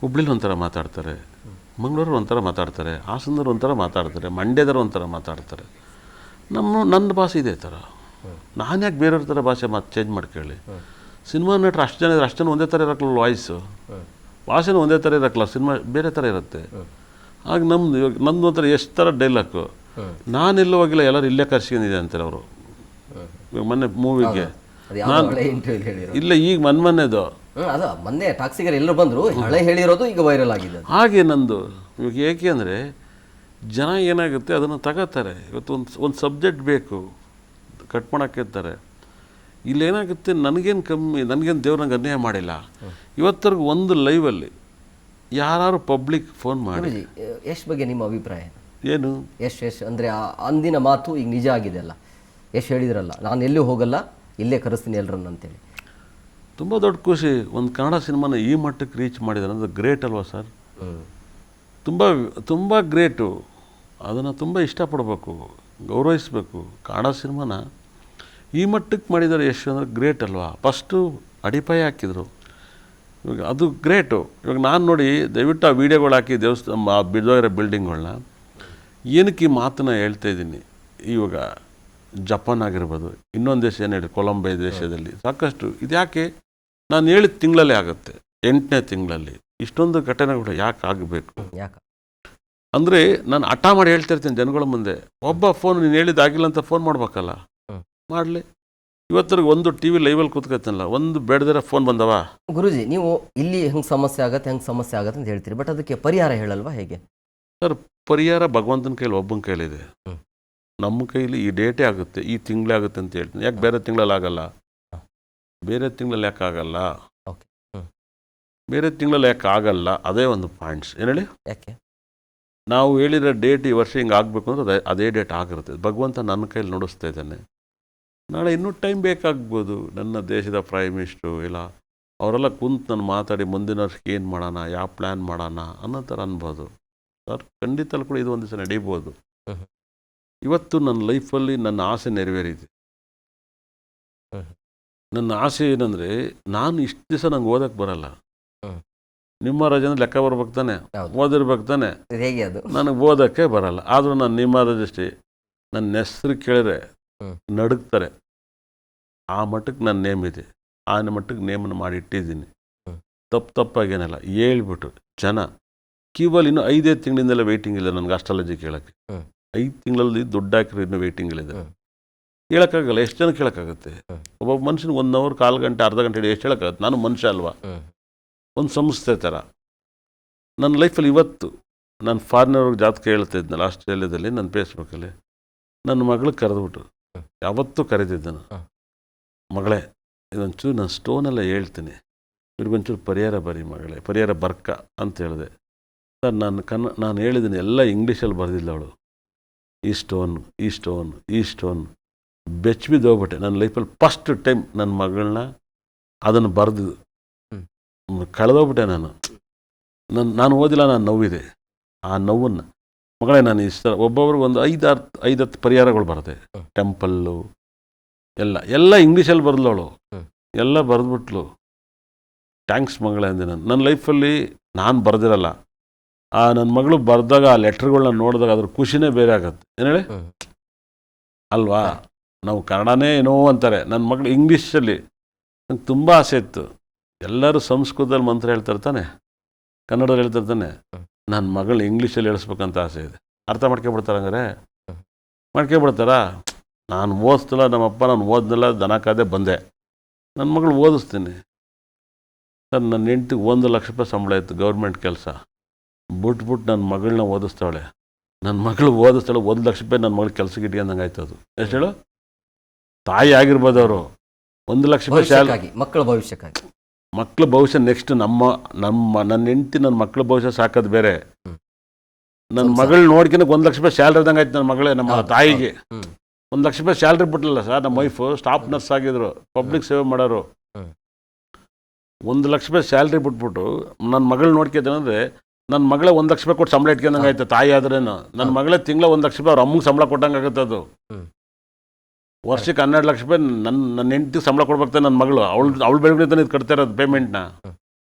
ಹುಬ್ಳಿಲಿ ಒಂಥರ ಮಾತಾಡ್ತಾರೆ, ಮಂಗಳೂರು ಒಂಥರ ಮಾತಾಡ್ತಾರೆ, ಹಾಸನದವ್ರು ಒಂಥರ ಮಾತಾಡ್ತಾರೆ, ಮಂಡ್ಯದವ್ರು ಒಂಥರ ಮಾತಾಡ್ತಾರೆ. ನನ್ನ ಭಾಷೆ ಇದೇ ಥರ. ನಾನು ಯಾಕೆ ಬೇರೆಯವ್ರ ಥರ ಭಾಷೆ ಚೇಂಜ್ ಮಾಡ್ಕೊಳ್ಳಿ? ಸಿನಿಮಾ ನಟರು ಅಷ್ಟು ಜನ ಇದ್ದಾರೆ, ಅಷ್ಟು ಜನ ಒಂದೇ ಥರ ಇರೋಕ್ಕಲ್ಲ ವಾಯ್ಸು, ಭಾಷೆನೂ ಒಂದೇ ಥರ ಇರೋಕ್ಕಲ್ಲ, ಸಿನಿಮಾ ಬೇರೆ ಥರ ಇರುತ್ತೆ. ಆಗ ನಮ್ಮದು ಇವಾಗ ನಮ್ಮದು ಒಂಥರ ಎಷ್ಟು ಥರ ಡೈಲಾಗು, ನಾನೆಲ್ಲೂ ಹೋಗಿಲ್ಲ ಎಲ್ಲರೂ ಇಲ್ಲೇ ಕರ್ಸ್ಕೊಂಡಿದೆ ಅಂತಾರೆ ಅವರು. ಇವಾಗ ಮೊನ್ನೆ ಮೂವಿಗೆ ಇಲ್ಲ, ಈಗ ಮೊನ್ನೆದು ಅದ ಮೊನ್ನೆ ಟಾಕ್ಸಿಗರ್ ಎಲ್ಲರೂ ಬಂದರು, ಹಳೆ ಹೇಳಿರೋದು ಈಗ ವೈರಲ್ ಆಗಿದೆ. ಹಾಗೆ ನಂದು ಇವಾಗ ಏಕೆ ಅಂದರೆ ಜನ ಏನಾಗುತ್ತೆ ಅದನ್ನು ತಗೋತಾರೆ. ಇವತ್ತು ಒಂದು ಸಬ್ಜೆಕ್ಟ್ ಬೇಕು ಕಟ್ ಮಾಡೋಕ್ಕಿರ್ತಾರೆ. ಇಲ್ಲೇನಾಗುತ್ತೆ, ನನಗೇನು ಕಮ್ಮಿ, ನನಗೇನು ದೇವ್ರು ನಂಗೆ ಅನ್ಯಾಯ ಮಾಡಿಲ್ಲ. ಇವತ್ತರೆಗೂ ಒಂದು ಲೈವಲ್ಲಿ ಯಾರು ಪಬ್ಲಿಕ್ ಫೋನ್ ಮಾಡಿ ಯಶ್ ಬಗ್ಗೆ ನಿಮ್ಮ ಅಭಿಪ್ರಾಯ ಏನು? ಯಶ್ ಅಂದರೆ ಅಂದಿನ ಮಾತು ಈಗ ನಿಜ ಆಗಿದೆ ಅಲ್ಲ, ಯಶ್ ಹೇಳಿದ್ರಲ್ಲ, ನಾನು ಎಲ್ಲೂ ಹೋಗಲ್ಲ, ಇಲ್ಲೇ ಕರೆಸ್ತೀನಿ ಎಲ್ಲರನ್ನ ಅಂತೇಳಿ. ತುಂಬ ದೊಡ್ಡ ಖುಷಿ. ಒಂದು ಕನ್ನಡ ಸಿನಿಮಾನ ಈ ಮಟ್ಟಕ್ಕೆ ರೀಚ್ ಮಾಡಿದ್ದಾರೆ ಅಂದರೆ ಗ್ರೇಟ್ ಅಲ್ವಾ ಸರ್? ತುಂಬ ತುಂಬ ಗ್ರೇಟು. ಅದನ್ನು ತುಂಬ ಇಷ್ಟಪಡಬೇಕು, ಗೌರವಿಸಬೇಕು. ಕನ್ನಡ ಸಿನಿಮಾನ ಈ ಮಟ್ಟಕ್ಕೆ ಮಾಡಿದ್ದಾರೆ ಯಶ್ ಅಂದರೆ ಗ್ರೇಟ್ ಅಲ್ವಾ? ಫಸ್ಟು ಅಡಿಪಾಯ ಹಾಕಿದರು, ಇವಾಗ ಅದು ಗ್ರೇಟು. ಇವಾಗ ನಾನು ನೋಡಿ ದಯವಿಟ್ಟು ಆ ವೀಡಿಯೋಗಳು ಹಾಕಿ ದೇವಸ್ಥಾನ ಬಿದ್ದೋಗಿರೋ ಬಿಲ್ಡಿಂಗ್ಗಳನ್ನ ಏನಕ್ಕೆ ಈ ಮಾತನ್ನ ಹೇಳ್ತಾ ಇದ್ದೀನಿ. ಇವಾಗ ಜಪಾನ್ ಆಗಿರ್ಬೋದು, ಇನ್ನೊಂದು ದೇಶ ಏನು ಹೇಳಿ ಕೊಲಂಬಿಯಾ ದೇಶದಲ್ಲಿ ಸಾಕಷ್ಟು ಇದು ಯಾಕೆ ನಾನು ಹೇಳಿದ ತಿಂಗಳಲ್ಲೇ ಆಗುತ್ತೆ, 8ನೇ ತಿಂಗಳಲ್ಲಿ ಇಷ್ಟೊಂದು ಘಟನೆಗಳು ಯಾಕೆ ಆಗಬೇಕು? ಯಾಕೆ ಅಂದರೆ ನಾನು ಹಠ ಮಾಡಿ ಹೇಳ್ತಾ ಇರ್ತೀನಿ ಜನಗಳ ಮುಂದೆ. ಒಬ್ಬ ಫೋನ್ ನೀನು ಹೇಳಿದ್ದಾಗಿಲ್ಲ ಅಂತ ಫೋನ್ ಮಾಡ್ಬೇಕಲ್ಲ, ಮಾಡಲಿ. ಇವತ್ತರೆಗೆ ಒಂದು ಟಿ ವಿ ಲೈವಲ್ಲಿ ಕೂತ್ಕೊಳ್ತಾನಲ್ಲ, ಒಂದು ಬೇಡದಿರೋ ಫೋನ್ ಬಂದವ. ಗುರುಜಿ, ನೀವು ಇಲ್ಲಿ ಹೆಂಗೆ ಸಮಸ್ಯೆ ಆಗತ್ತೆ ಅಂತ ಹೇಳ್ತೀರಿ, ಬಟ್ ಅದಕ್ಕೆ ಪರಿಹಾರ ಹೇಳಲ್ವಾ ಹೇಗೆ? ಸರ್, ಪರಿಹಾರ ಭಗವಂತನ ಕೈಲಿ ಒಬ್ಬನ ಕೈಲಿದೆ. ನಮ್ಮ ಕೈಲಿ ಈ ಡೇಟೇ ಆಗುತ್ತೆ, ಈ ತಿಂಗಳೇ ಆಗುತ್ತೆ ಅಂತ ಹೇಳ್ತೀನಿ. ಯಾಕೆ ಬೇರೆ ತಿಂಗಳಲ್ಲಿ ಆಗಲ್ಲ? ಬೇರೆ ತಿಂಗಳಲ್ಲಿ ಯಾಕೆ ಆಗಲ್ಲ? ಬೇರೆ ತಿಂಗಳಲ್ಲಿ ಯಾಕೆ ಆಗಲ್ಲ? ಅದೇ ಒಂದು ಪಾಯಿಂಟ್ಸ್. ಏನು ಹೇಳಿ? ಯಾಕೆ ನಾವು ಹೇಳಿರೋ ಡೇಟ್ ಈ ವರ್ಷ ಹಿಂಗೆ ಆಗಬೇಕು ಅಂದ್ರೆ ಅದೇ ಡೇಟ್ ಆಗಿರುತ್ತೆ. ಭಗವಂತ ನನ್ನ ಕೈಲಿ ನೋಡಿಸ್ತಾ ಇದ್ದಾನೆ. ನಾಳೆ ಇನ್ನೂ ಟೈಮ್ ಬೇಕಾಗ್ಬೋದು. ನನ್ನ ದೇಶದ ಪ್ರೈಮ್ ಮಿನಿಸ್ಟ್ರು ಇಲ್ಲ ಅವರೆಲ್ಲ ಕುಂತು ನಾನು ಮಾತಾಡಿ ಮುಂದಿನ ವರ್ಷಕ್ಕೆ ಏನು ಮಾಡೋಣ, ಯಾವ ಪ್ಲ್ಯಾನ್ ಮಾಡೋಣ ಅನ್ನೋ ಥರ ಅನ್ಬೋದು. ಸರ್, ಖಂಡಿತಲ್ಲಿ ಕೂಡ ಇದು ಒಂದು ದಿವಸ ನಡೀಬೋದು. ಇವತ್ತು ನನ್ನ ಲೈಫಲ್ಲಿ ನನ್ನ ಆಸೆ ನೆರವೇರಿದೆ. ನನ್ನ ಆಸೆ ಏನಂದರೆ, ನಾನು ಇಷ್ಟು ದಿವಸ ನಂಗೆ ಓದಕ್ಕೆ ಬರಲ್ಲ. ನಿಮ್ಮ ರಜೆ ಲೆಕ್ಕ ಬರ್ಬೇಕು ತಾನೆ, ಓದಿರ್ಬೇಕು ತಾನೆ. ಹೇಗೆ ಅದು? ನನಗೆ ಓದೋಕ್ಕೆ ಬರಲ್ಲ. ಆದರೂ ನಾನು ನಿಮ್ಮ ರಜಿಸ್ಟ್ರಿ ನನ್ನ ಹೆಸ್ರು ಕೇಳಿದ್ರೆ ನಡುಗ್ತಾರೆ. ಆ ಮಟ್ಟಕ್ಕೆ ನನ್ನ ನೇಮ್ ಇದೆ. ಆ ಮಟ್ಟಕ್ಕೆ ನೇಮನ್ನು ಮಾಡಿ ಇಟ್ಟಿದ್ದೀನಿ. ತಪ್ಪಾಗೇನಲ್ಲ ಹೇಳ್ಬಿಟ್ಟು ಜನ ಕೇವಲ ಇನ್ನೂ 5 ತಿಂಗಳಿಂದಲೇ ವೆಯ್ಟಿಂಗ್ ಇಲ್ಲ ನನಗೆ ಅಸ್ಟ್ರಾಲಜಿ ಕೇಳೋಕ್ಕೆ. 5 ತಿಂಗಳಲ್ಲಿ ದುಡ್ಡು ಹಾಕಿರೋ ಇನ್ನೂ ವೆಯ್ಟಿಂಗ್ಗಳಿದೆ. ಹೇಳೋಕ್ಕಾಗಲ್ಲ. ಎಷ್ಟು ಜನ ಕೇಳೋಕ್ಕಾಗುತ್ತೆ? ಒಬ್ಬೊಬ್ಬ ಮನುಷ್ಯನಿಗೆ 1 ಅವರ್, 1/4 ಗಂಟೆ, ಅರ್ಧ ಗಂಟೆ ಎಷ್ಟು ಹೇಳೋಕ್ಕಾಗತ್ತೆ? ನಾನು ಮನುಷ್ಯ ಅಲ್ವಾ? ಒಂದು ಸಂಸ್ಥೆ ಥರ ನನ್ನ ಲೈಫಲ್ಲಿ ಇವತ್ತು ನಾನು ಫಾರಿನವ್ರಿಗೆ ಜಾತಕ ಹೇಳ್ತಾ ಇದ್ನಲ್ಲ ಆಸ್ಟ್ರೇಲಿಯಾದಲ್ಲಿ, ನನ್ನ ಫೇಸ್ಬುಕ್ಕಲ್ಲಿ ನನ್ನ ಮಗಳಿಗೆ ಕರೆದ್ಬಿಟ್ಟು ಯಾವತ್ತೂ ಕರೆದಿದ್ದನು, ಮಗಳೇ ಇದೊಂಚೂರು ನಾನು ಸ್ಟೋನೆಲ್ಲ ಹೇಳ್ತೀನಿ, ಇವ್ರಿಗೊಂಚೂರು ಪರಿಹಾರ ಬರೀ ಮಗಳೇ, ಪರಿಹಾರ ಬರ್ಕ ಅಂತ ಹೇಳಿದೆ. ಸರ್, ನಾನು ಹೇಳಿದ್ದೀನಿ ಎಲ್ಲ ಇಂಗ್ಲೀಷಲ್ಲಿ ಬರೆದಿಲ್ಲ ಅವಳು. ಈ ಸ್ಟೋನ್ ಬೆಚ್ಚಿಬಿದ್ದೋಗ್ಬಿಟ್ಟೆ. ನನ್ನ ಲೈಫಲ್ಲಿ ಫಸ್ಟ್ ಟೈಮ್ ನನ್ನ ಮಗಳನ್ನ ಅದನ್ನು ಬರೆದು ಕಳೆದೋಗ್ಬಿಟ್ಟೆ. ನಾನು ಓದಿಲ್ಲ, ನಾನು ನೋವಿದೆ. ಆ ನೋವನ್ನು ಮಗಳೇ ನಾನು ಇಷ್ಟ ಒಬ್ಬೊಬ್ರಿಗೆ ಒಂದು 5-10 ಪರಿಹಾರಗಳು ಬರುತ್ತೆ. ಟೆಂಪಲ್ಲು ಎಲ್ಲ ಇಂಗ್ಲೀಷಲ್ಲಿ ಬರೆದವಳು, ಎಲ್ಲ ಬರೆದ್ಬಿಟ್ಲು. ಥ್ಯಾಂಕ್ಸ್ ಮಗಳೇ ಅಂದೆ. ನನ್ನ ಲೈಫಲ್ಲಿ ನಾನು ಬರೆದಿರಲ್ಲ. ನನ್ನ ಮಗಳು ಬರೆದಾಗ ಆ ಲೆಟ್ರ್ಗಳನ್ನ ನೋಡಿದಾಗ ಅದ್ರ ಖುಷಿನೇ ಬೇರೆ ಆಗತ್ತೆ. ಏನು ಹೇಳಿ ಅಲ್ವಾ? ನಾವು ಕನ್ನಡನೇ ಏನೋ ಅಂತಾರೆ, ನನ್ನ ಮಗಳು ಇಂಗ್ಲೀಷಲ್ಲಿ. ನಂಗೆ ತುಂಬ ಆಸೆ ಇತ್ತು. ಎಲ್ಲರೂ ಸಂಸ್ಕೃತದಲ್ಲಿ ಮಂತ್ರ ಹೇಳ್ತಿರ್ತಾನೆ, ಕನ್ನಡದಲ್ಲಿ ಹೇಳ್ತಿರ್ತಾನೆ. ನನ್ನ ಮಗಳು ಇಂಗ್ಲೀಷಲ್ಲಿ ಹೇಳಿಸ್ಬೇಕಂತ ಆಸೆ ಇದೆ. ಅರ್ಥ ಮಾಡ್ಕೊಬಿಡ್ತಾರೆ. ಹಂಗಾರೆ ಮಾಡ್ಕೊಬಿಡ್ತಾರಾ? ನಾನು ಓದಿಸ್ತಿಲ್ಲ, ನಮ್ಮಪ್ಪ ನಾನು ಓದ್ನಲ್ಲ, ದನ ಕಾದೆ ಬಂದೆ. ನನ್ನ ಮಗಳು ಓದಿಸ್ತೀನಿ. ಸರ್, ನನ್ನ ಹೆಂಡ್ತಿಗೆ 1 ಲಕ್ಷ ರೂಪಾಯಿ ಸಂಬಳ ಇತ್ತು, ಗೌರ್ಮೆಂಟ್ ಕೆಲಸ. ಬಿಟ್ಬಿಟ್ಟು ನನ್ನ ಮಗಳನ್ನ ಓದಿಸ್ತಾಳೆ. ನನ್ನ ಮಗಳು ಓದಿಸ್ತಾಳೆ, 1 ಲಕ್ಷ ರೂಪಾಯಿ ನನ್ನ ಮಗಳು ಕೆಲಸಕ್ಕೆ ಇಟ್ಕೊಂಡಂಗೆ ಆಯ್ತು. ಅದು ಎಷ್ಟು ಹೇಳು? ತಾಯಿ ಆಗಿರ್ಬೋದು ಅವರು. 1 ಲಕ್ಷ ರೂಪಾಯಿ ಸ್ಯಾಲರಿ, ಮಕ್ಕಳ ಭವಿಷ್ಯ ನೆಕ್ಸ್ಟ್. ನನ್ನ ಹೆಂಡ್ತಿ ನನ್ನ ಮಕ್ಕಳ ಭವಿಷ್ಯ ಸಾಕೋದು ಬೇರೆ. ನನ್ನ ಮಗಳು ನೋಡ್ಕಿನ 1 ಲಕ್ಷ ರೂಪಾಯಿ ಸ್ಯಾಲ್ರಿ ಇದ್ದಂಗೆ ಆಯ್ತು ನನ್ನ ಮಗಳೇ. ನಮ್ಮ ತಾಯಿಗೆ 1 ಲಕ್ಷ ರೂಪಾಯಿ ಸ್ಯಾಲ್ರಿ ಬಿಟ್ಲಲ್ಲ ಸರ್. ನಮ್ಮ ವೈಫು ಸ್ಟಾಫ್ ನರ್ಸ್ ಆಗಿದ್ರು, ಪಬ್ಲಿಕ್ ಸೇವೆ ಮಾಡೋರು. 1 ಲಕ್ಷ ರೂಪಾಯಿ ಸ್ಯಾಲ್ರಿ ಬಿಟ್ಬಿಟ್ಟು ನನ್ನ ಮಗಳು ನೋಡ್ಕೊತಾನಂದ್ರೆ ನನ್ನ ಮಗಳೇ 1 ಲಕ್ಷ ರೂಪಾಯಿ ಕೊಟ್ಟು ಸಂಬಳ ಇಟ್ಕೊಂಡಂಗೆ ಆಯ್ತು. ತಾಯಿ ಆದ್ರೇನು ನನ್ನ ಮಗಳೇ ತಿಂಗಳ 1 ಲಕ್ಷ ರೂಪಾಯಿ ಅವ್ರ ಅಮ್ಮಗೆ ಸಂಬಳ ಕೊಟ್ಟಂಗೆ ಆಗುತ್ತೆ. ಅದು ವರ್ಷಕ್ಕೆ 12 ಲಕ್ಷ ರೂಪಾಯಿ ನನ್ನ ಹೆಂಡ್ತಿಗೆ ಸಂಬಳ ಕೊಡ್ಬೇಕಾಗ್ತದೆ ನನ್ನ ಮಗಳು. ಅವಳು ಬೆಳಗ್ಗೆ ಇದು ಕಟ್ತಾ ಇರೋದು ಪೇಮೆಂಟ್ನ.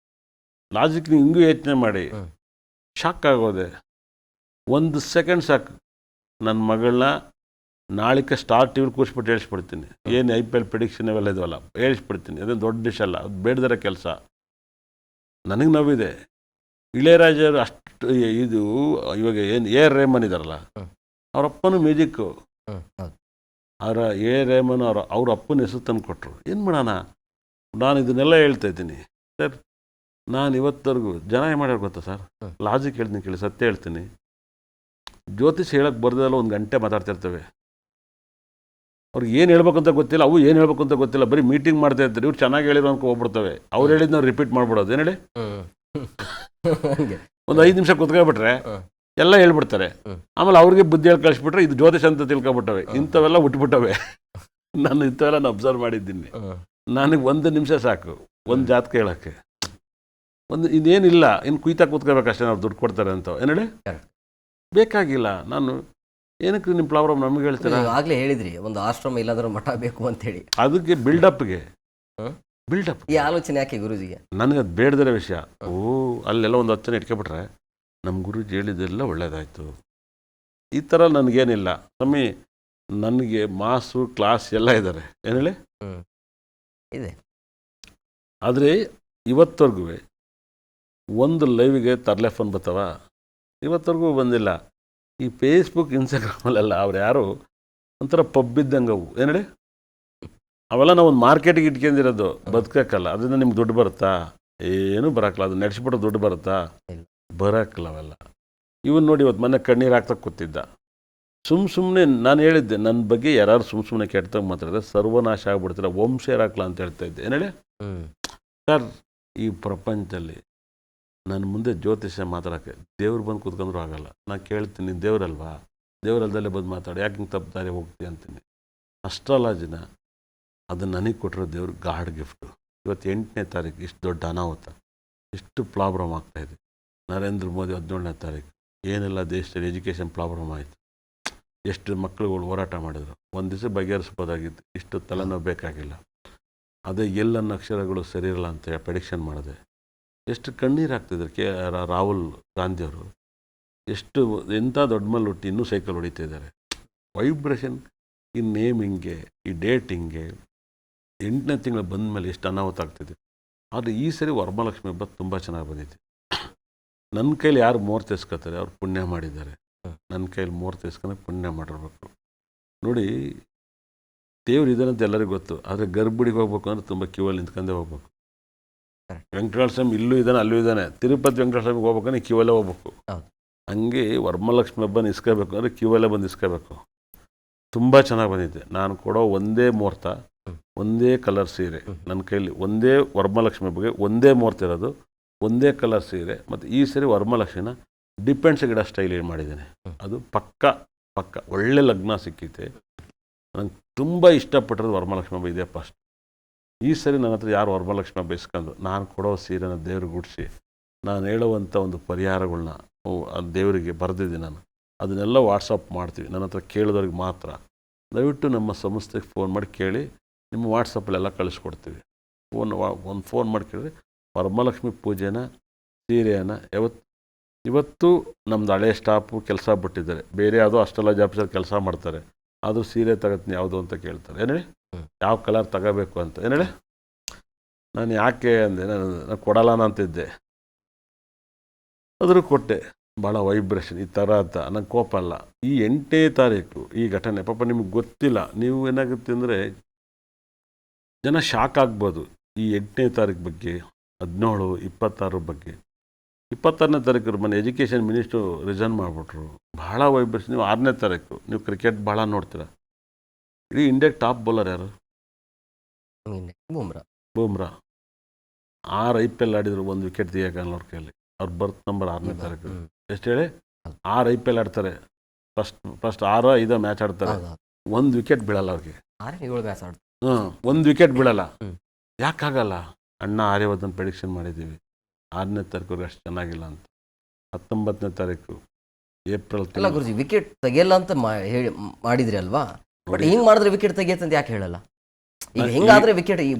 ಲಾಜಿಕ್ ನೀವು ಹಿಂಗೂ ಯೋಚನೆ ಮಾಡಿ. ಶಾಕ್ ಆಗೋದೆ. 1 ಸೆಕೆಂಡ್ ಸಾಕು. ನನ್ನ ಮಗಳನ್ನ ನಾಳಿಕೆ ಸ್ಟಾರ್ ಟಿವಿಲಿ ಕೂರಿಸ್ಬಿಟ್ಟು ಹೇಳಿಸ್ಬಿಡ್ತೀನಿ. ಏನು IPL ಪ್ರಿಡಿಕ್ಷನ್ ಅವೆಲ್ಲ ಇದವಲ್ಲ ಹೇಳಿಸ್ಬಿಡ್ತೀನಿ. ಅದೇನು ದೊಡ್ಡ ಡಿಶ್ ಅಲ್ಲ, ಅದು ಬೇಡದಿರೋ ಕೆಲಸ. ನನಗೆ ನೋವಿದೆ. ಇಳೆಯರಾಜರು ಅಷ್ಟು ಇದು ಇವಾಗ ಏನು AR ರೆಹಮಾನ್ ಇದ್ದಾರಲ್ಲ, ಅವ್ರ ಅಪ್ಪನೂ ಮ್ಯೂಸಿಕ್ಕು. ಅವರ AR ರೆಹಮಾನ್ ಅವ್ರ ಅಪ್ಪನ ಹೆಸರು ತಂದು ಕೊಟ್ಟರು. ಏನು ಮಾಡೋಣ, ನಾನು ಇದನ್ನೆಲ್ಲ ಹೇಳ್ತಾ ಇದ್ದೀನಿ ಸರ್. ನಾನು ಇವತ್ತವರೆಗೂ ಜನ ಏನು ಮಾಡ್ಯಾರ ಗೊತ್ತಾ ಸರ್, ಲಾಜಿಕ್ ಹೇಳ್ತೀನಿ ಕೇಳಿ, ಸತ್ಯ ಹೇಳ್ತೀನಿ. ಜ್ಯೋತಿಷ್ ಹೇಳಕ್ಕೆ ಬರ್ದಲ್ಲ 1 ಗಂಟೆ ಮಾತಾಡ್ತಿರ್ತೇವೆ. ಅವ್ರಿಗೆ ಏನು ಹೇಳ್ಬೇಕಂತ ಗೊತ್ತಿಲ್ಲ, ಅವು ಏನು ಹೇಳ್ಬೇಕು ಅಂತ ಗೊತ್ತಿಲ್ಲ, ಬರೀ ಮೀಟಿಂಗ್ ಮಾಡ್ತಾ ಇರ್ತಾರೆ. ಇವ್ರು ಚೆನ್ನಾಗಿ ಹೇಳಿರೋ ಅನ್ಕೊ ಹೋಗ್ಬಿಡ್ತವೆ. ಅವ್ರು ಹೇಳಿದ್ ನಾವು ರಿಪೀಟ್ ಮಾಡ್ಬಿಡೋದು. ಏನು ಹೇಳಿ, ಒಂದು 5 ನಿಮಿಷ ಕುತ್ಕೊಬಿಟ್ರೆ ಎಲ್ಲ ಹೇಳ್ಬಿಡ್ತಾರೆ. ಆಮೇಲೆ ಅವ್ರಿಗೆ ಬುದ್ಧಿ ಹೇಳಿ ಕಳಿಸ್ಬಿಟ್ರೆ ಇದು ಜ್ಯೋತಿಷ್ ಅಂತ ತಿಳ್ಕೊಬಿಟ್ಟವೆ. ಇಂಥವೆಲ್ಲ ಬಿಟ್ಬಿಟ್ಟವೆ. ನಾನು ಇಂಥವೆಲ್ಲ ಅಬ್ಸರ್ವ್ ಮಾಡಿದ್ದೀನಿ. ನನಗೆ 1 ನಿಮಿಷ ಸಾಕು ಒಂದು ಜಾತಕ ಹೇಳೋಕ್ಕೆ. ಇನ್ನೇನಿಲ್ಲ, ಇನ್ನು ಕುಯ್ತಾ ಕೂತ್ಕೋಬೇಕಷ್ಟೇ, ಅವ್ರು ದುಡ್ಡು ಕೊಡ್ತಾರೆ ಅಂತ. ಏನು ಹೇಳಿ, ಬೇಕಾಗಿಲ್ಲ. ನಾನು ಏನಕ್ಕೆ ನಿಮ್ಮ ಪ್ರಾಬ್ಲಮ್ ನಮಗೆ ಹೇಳ್ತೀರಾ? ಆಗಲೇ ಹೇಳಿದ್ರಿ ಒಂದು ಆಶ್ರಮ ಇಲ್ಲಾಂದ್ರೆ ಮಠ ಬೇಕು ಅಂತೇಳಿ. ಅದಕ್ಕೆ ಬಿಲ್ಡಪ್ ಈ ಆಲೋಚನೆ ಯಾಕೆ ಗುರುಜಿಗೆ? ನನಗೆ ಅದು ಬೇಡದಿರೋ ವಿಷಯ. ಅಲ್ಲೆಲ್ಲ ಒಂದು 10 ಜನ ಇಟ್ಕೊಬಿಟ್ರೆ ನಮ್ಮ ಗುರುಜಿ ಹೇಳಿದ್ದೆಲ್ಲ ಒಳ್ಳೇದಾಯಿತು. ಈ ಥರ ನನಗೇನಿಲ್ಲ ಸ್ವಾಮಿ. ನನಗೆ ಮಾಸು ಕ್ಲಾಸ್ ಎಲ್ಲ ಇದ್ದಾರೆ. ಏನು ಹೇಳಿ ಇದೆ. ಆದರೆ ಇವತ್ತವರೆಗೂ ಒಂದು ಲೈವಿಗೆ ತರಲೆ ಫೋನ್ ಬರ್ತಾವ, ಇವತ್ತವರೆಗೂ ಬಂದಿಲ್ಲ. ಈ ಫೇಸ್ಬುಕ್ ಇನ್ಸ್ಟಾಗ್ರಾಮಲ್ಲೆಲ್ಲ ಅವ್ರು ಯಾರು ಒಂಥರ ಪಬ್ ಇದ್ದಂಗೆ ಅವು. ಏನು ಹೇಳಿ, ಅವೆಲ್ಲ ನಾವು ಒಂದು ಮಾರ್ಕೆಟಿಗೆ ಇಟ್ಕೊಂಡಿರೋದು, ಬದುಕಕ್ಕಲ್ಲ. ಅದರಿಂದ ನಿಮ್ಗೆ ದುಡ್ಡು ಬರುತ್ತಾ? ಏನೂ ಬರೋಕ್ಕಲ್ಲ. ಅದು ನಡೆಸ್ಬಿಟ್ಟು ದುಡ್ಡು ಬರುತ್ತಾ? ಬರೋಕ್ಕಲ್ಲ ಅವೆಲ್ಲ. ಇವನು ನೋಡಿ ಇವತ್ತು ಮೊನ್ನೆ ಕಣ್ಣೀರು ಹಾಕ್ತಾ ಕೂತಿದ್ದ. ಸುಮ್ಮನೆ ನಾನು ಹೇಳಿದ್ದೆ, ನನ್ನ ಬಗ್ಗೆ ಯಾರು ಸುಮ್ಮನೆ ಕೆಟ್ಟದಾಗ ಮಾತಾಡಿದ್ರೆ ಸರ್ವನಾಶ ಆಗ್ಬಿಡ್ತಾರೆ, ವಂಶ ಇರಾಕ್ಲ ಅಂತ ಹೇಳ್ತಾ ಇದ್ದೆ. ಏನು ಹೇಳಿ ಸರ್, ಈ ಪ್ರಪಂಚದಲ್ಲಿ ನನ್ನ ಮುಂದೆ ಜ್ಯೋತಿಷ್ಯ ಮಾತಾಡೋಕ್ಕೆ ದೇವ್ರು ಬಂದು ಕೂತ್ಕೊಂಡ್ರೂ ಆಗಲ್ಲ. ನಾನು ಕೇಳ್ತೀನಿ, ದೇವರಲ್ವಾ, ದೇವರಲ್ದಲ್ಲೇ ಬಂದು ಮಾತಾಡಿ, ಯಾಕೆ ಹಿಂಗೆ ತಪ್ಪು ದಾರಿ ಹೋಗ್ತೀನಿ ಅಂತೀನಿ. ಅಸ್ಟ್ರಾಲಜಿನ ಅದು ನನಗೆ ಕೊಟ್ಟಿರೋ ದೇವ್ರು ಗಾಡ್ ಗಿಫ್ಟು. ಇವತ್ತು 8ನೇ ತಾರೀಕು ಇಷ್ಟು ದೊಡ್ಡ ಅನಾಹುತ, ಇಷ್ಟು ಪ್ರಾಬ್ಲಮ್ ಆಗ್ತಾಯಿದೆ. ನರೇಂದ್ರ ಮೋದಿ 17ನೇ ತಾರೀಕು ಏನೆಲ್ಲ ದೇಶದಲ್ಲಿ ಎಜುಕೇಷನ್ ಪ್ರಾಬ್ಲಮ್ ಆಯಿತು, ಎಷ್ಟು ಮಕ್ಕಳುಗಳು ಹೋರಾಟ ಮಾಡಿದರು. ಒಂದು ದಿವಸ ಬಗೆಹರಿಸ್ಬೋದಾಗಿತ್ತು, ಇಷ್ಟು ತಲೆನೋವು ಬೇಕಾಗಿಲ್ಲ. ಅದೇ ಎಲ್ಲನ್ನ ಅಕ್ಷರಗಳು ಸರಿ ಇರಲ್ಲ ಅಂತ ಪ್ರೆಡಿಕ್ಷನ್ ಮಾಡಿದೆ. ಎಷ್ಟು ಕಣ್ಣೀರು ಆಗ್ತಿದ್ದಾರೆ. ರಾಹುಲ್ ಗಾಂಧಿಯವರು ಎಷ್ಟು ಎಂಥ ದೊಡ್ಡ ಮೇಲೆ ಹುಟ್ಟಿ ಇನ್ನೂ ಸೈಕಲ್ ಹೊಡಿತಾ ಇದ್ದಾರೆ. ವೈಬ್ರೇಷನ್ ಈ ನೇಮಿಂಗ್ಗೆ, ಈ ಡೇಟಿಂಗ್ಗೆ 8ನೇ ತಿಂಗಳು ಬಂದ ಮೇಲೆ ಎಷ್ಟು ಅನಾಹುತ ಆಗ್ತಿದೆ. ಆದರೆ ಈ ಸರಿ ವರಮಹಾಲಕ್ಷ್ಮಿ ಹಬ್ಬ ತುಂಬ ಚೆನ್ನಾಗಿ ಬಂದಿದೆ. ನನ್ನ ಕೈಲಿ ಯಾರು ಮೂರ್ತಿ ಎಸ್ಕೊತಾರೆ ಅವ್ರು ಪುಣ್ಯ ಮಾಡಿದ್ದಾರೆ. ನನ್ನ ಕೈಲಿ ಮೂರ್ತಿ ಎಸ್ಕೊಳಕ್ಕೆ ಪುಣ್ಯ ಮಾಡಿರ್ಬೇಕು. ನೋಡಿ, ದೇವ್ರು ಇದ್ದಾನೆ ಅಂತ ಎಲ್ಲರಿಗೂ ಗೊತ್ತು. ಆದರೆ ಗರ್ಭಗುಡಿಗೆ ಹೋಗ್ಬೇಕು ಅಂದರೆ ತುಂಬ ಕ್ಯೂವಲ್ಲಿ ನಿಂತ್ಕೊಂಡೇ ಹೋಗ್ಬೇಕು. ವೆಂಕಟೇಶ್ವರ ಸ್ವಾಮಿ ಇಲ್ಲೂ ಇದ್ದಾನೆ, ಅಲ್ಲೂ ಇದ್ದಾನೆ. ತಿರುಪತಿ ವೆಂಕಟೇಶ್ವರ ಸ್ವಾಮಿಗೆ ಹೋಗ್ಬೇಕಂದ್ರೆ ಕ್ಯೂವಲ್ಲೇ ಹೋಗ್ಬೇಕು. ಹಂಗೆ ವರಮಹಾಲಕ್ಷ್ಮಿ ಹಬ್ಬನ ಇಸ್ಕೋಬೇಕು ಅಂದರೆ ಕ್ಯೂವಲ್ಲೇ ಬಂದು ಇಸ್ಕೋಬೇಕು. ತುಂಬ ಚೆನ್ನಾಗಿ ಬಂದಿದೆ. ನಾನು ಕೊಡೋ ಒಂದೇ ಮುಹೂರ್ತ, ಒಂದೇ ಕಲರ್ ಸೀರೆ ನನ್ನ ಕೈಲಿ, ಒಂದೇ ವರಮಹಾಲಕ್ಷ್ಮಿ ಹಬ್ಬಗೆ ಒಂದೇ ಮುಹೂರ್ತ ಇರೋದು, ಒಂದೇ ಕಲರ್ ಸೀರೆ. ಮತ್ತು ಈ ಸರಿ ವರಮಹಾಲಕ್ಷ್ಮಿನ ಡಿಪೆಂಡ್ಸ್ ಗಿಡ ಸ್ಟೈಲ್ ಏನು ಮಾಡಿದ್ದೇನೆ. ಅದು ಪಕ್ಕ ಒಳ್ಳೆ ಲಗ್ನ ಸಿಕ್ಕೈತೆ. ನಂಗೆ ತುಂಬ ಇಷ್ಟಪಟ್ಟಿರೋದು ವರಮಹಾಲಕ್ಷ್ಮಿ ಹಬ್ಬ ಇದೆ ಫಸ್ಟ್. ಈ ಸರಿ ನನ್ನ ಹತ್ರ ಯಾರು ವರಮಹಾಲಕ್ಷ್ಮಿ ಹಬ್ಬ ಇಸ್ಕೊಂಡು ನಾನು ಕೊಡೋ ಸೀರೆನ ದೇವ್ರಿಗೆ ಗುಡಿಸಿ ನಾನು ಹೇಳುವಂಥ ಒಂದು ಪರಿಹಾರಗಳನ್ನ ದೇವರಿಗೆ ಬರೆದಿದ್ದೀನಿ. ನಾನು ಅದನ್ನೆಲ್ಲ ವಾಟ್ಸಪ್ ಮಾಡ್ತೀವಿ. ನನ್ನ ಹತ್ರ ಕೇಳಿದವ್ರಿಗೆ ಮಾತ್ರ. ದಯವಿಟ್ಟು ನಮ್ಮ ಸಂಸ್ಥೆಗೆ ಫೋನ್ ಮಾಡಿ ಕೇಳಿ, ನಿಮ್ಮ ವಾಟ್ಸಪ್ಪಲ್ಲೆಲ್ಲ ಕಳಿಸ್ಕೊಡ್ತೀವಿ. ಒಂದು ಫೋನ್ ಮಾಡಿ ಕೇಳಿದ್ರೆ ವರಮಹಾಲಕ್ಷ್ಮಿ ಪೂಜೆನ, ಸೀರೆಯನ್ನು ಇವತ್ತು ನಮ್ಮದು ಹಳೆ ಸ್ಟಾಫು ಕೆಲಸ ಬಿಟ್ಟಿದ್ದಾರೆ. ಬೇರೆ ಯಾವುದೋ ಅಸ್ಟ್ರಾಲಜಿ ಆಫೀಸಲ್ಲಿ ಕೆಲಸ ಮಾಡ್ತಾರೆ. ಆದರೂ ಸೀರೆ ತಗೋತೀನಿ ಯಾವುದು ಅಂತ ಕೇಳ್ತಾರೆ. ಏನು ಹೇಳಿ, ಯಾವ ಕಲರ್ ತಗೋಬೇಕು ಅಂತ. ಏನು ಹೇಳಿ, ನಾನು ಯಾಕೆ ಅಂದೆ, ನಾನು ಕೊಡಲ್ಲ ಅಂತಿದ್ದೆ, ಆದರೂ ಕೊಟ್ಟೆ. ಭಾಳ ವೈಬ್ರೇಷನ್ ಈ ಥರ ಅಂತ. ನಂಗೆ ಕೋಪ ಅಲ್ಲ. ಈ 8ನೇ ತಾರೀಕು ಈ ಘಟನೆ ಪಾಪ ನಿಮ್ಗೆ ಗೊತ್ತಿಲ್ಲ. ನೀವು ಏನಾಗುತ್ತೆ ಅಂದರೆ ಜನ ಶಾಕ್ ಆಗ್ಬೋದು ಈ 8ನೇ ತಾರೀಕು ಬಗ್ಗೆ, 17, 26 ಬಗ್ಗೆ. 26ನೇ ತಾರೀಕು ಮನೆ ಎಜುಕೇಷನ್ ಮಿನಿಸ್ಟ್ರು ರಿಸೈನ್ ಮಾಡಿಬಿಟ್ರು. ಭಾಳ ವೈಬ್ರೇಷನ್. ನೀವು 6ನೇ ತಾರೀಕು ನೀವು ಕ್ರಿಕೆಟ್ ಭಾಳ ನೋಡ್ತೀರ. ಇಡೀ ಇಂಡಿಯಾಗೆ ಟಾಪ್ ಬೌಲರ್ ಯಾರು? ಬೂಮ್ರಾ. 6 IPL ಆಡಿದ್ರು, 1 ವಿಕೆಟ್ ತೆಗಿಯೋಕ್ಕಾಗಲ್ಲ ಅವ್ರ ಕೈಯಲ್ಲಿ. ಅವ್ರ ಬರ್ತ್ ನಂಬರ್ 6ನೇ ತಾರೀಕು. ಎಷ್ಟು ಹೇಳಿ, 6 IPL ಆಡ್ತಾರೆ. ಫಸ್ಟ್ 6-5 ಮ್ಯಾಚ್ ಆಡ್ತಾರೆ. 1 ವಿಕೆಟ್ ಬೀಳಲ್ಲ ಅವ್ರಿಗೆ. 1 ವಿಕೆಟ್ ಬೀಳಲ್ಲ. ಯಾಕಾಗಲ್ಲ? ಅಣ್ಣ ಆರ್ಯವರ್ಧನ್ ಪ್ರೆಡಿಕ್ಷನ್ ಮಾಡಿದ್ದೀವಿ 6ನೇ ತಾರೀಕು ಅಷ್ಟು ಚೆನ್ನಾಗಿಲ್ಲ ಅಂತ. 19ನೇ ತಾರೀಕು ಏಪ್ರಿಲ್ ಗುರುಜಿ ವಿಕೆಟ್ ತೆಗಿಯಲ್ಲ ಅಂತ ಮಾಡಿದ್ರಿ ಅಲ್ವಾ? ಬಟ್ ಹಿಂಗೆ ಮಾಡಿದ್ರೆ ವಿಕೆಟ್ ತೆಗಿಯತ್ತೆ ಅಂತ ಯಾಕೆ ಹೇಳಲ್ಲ? ಈಗ ಹಿಂಗಾದ್ರೆ ವಿಕೆಟ್, ಈ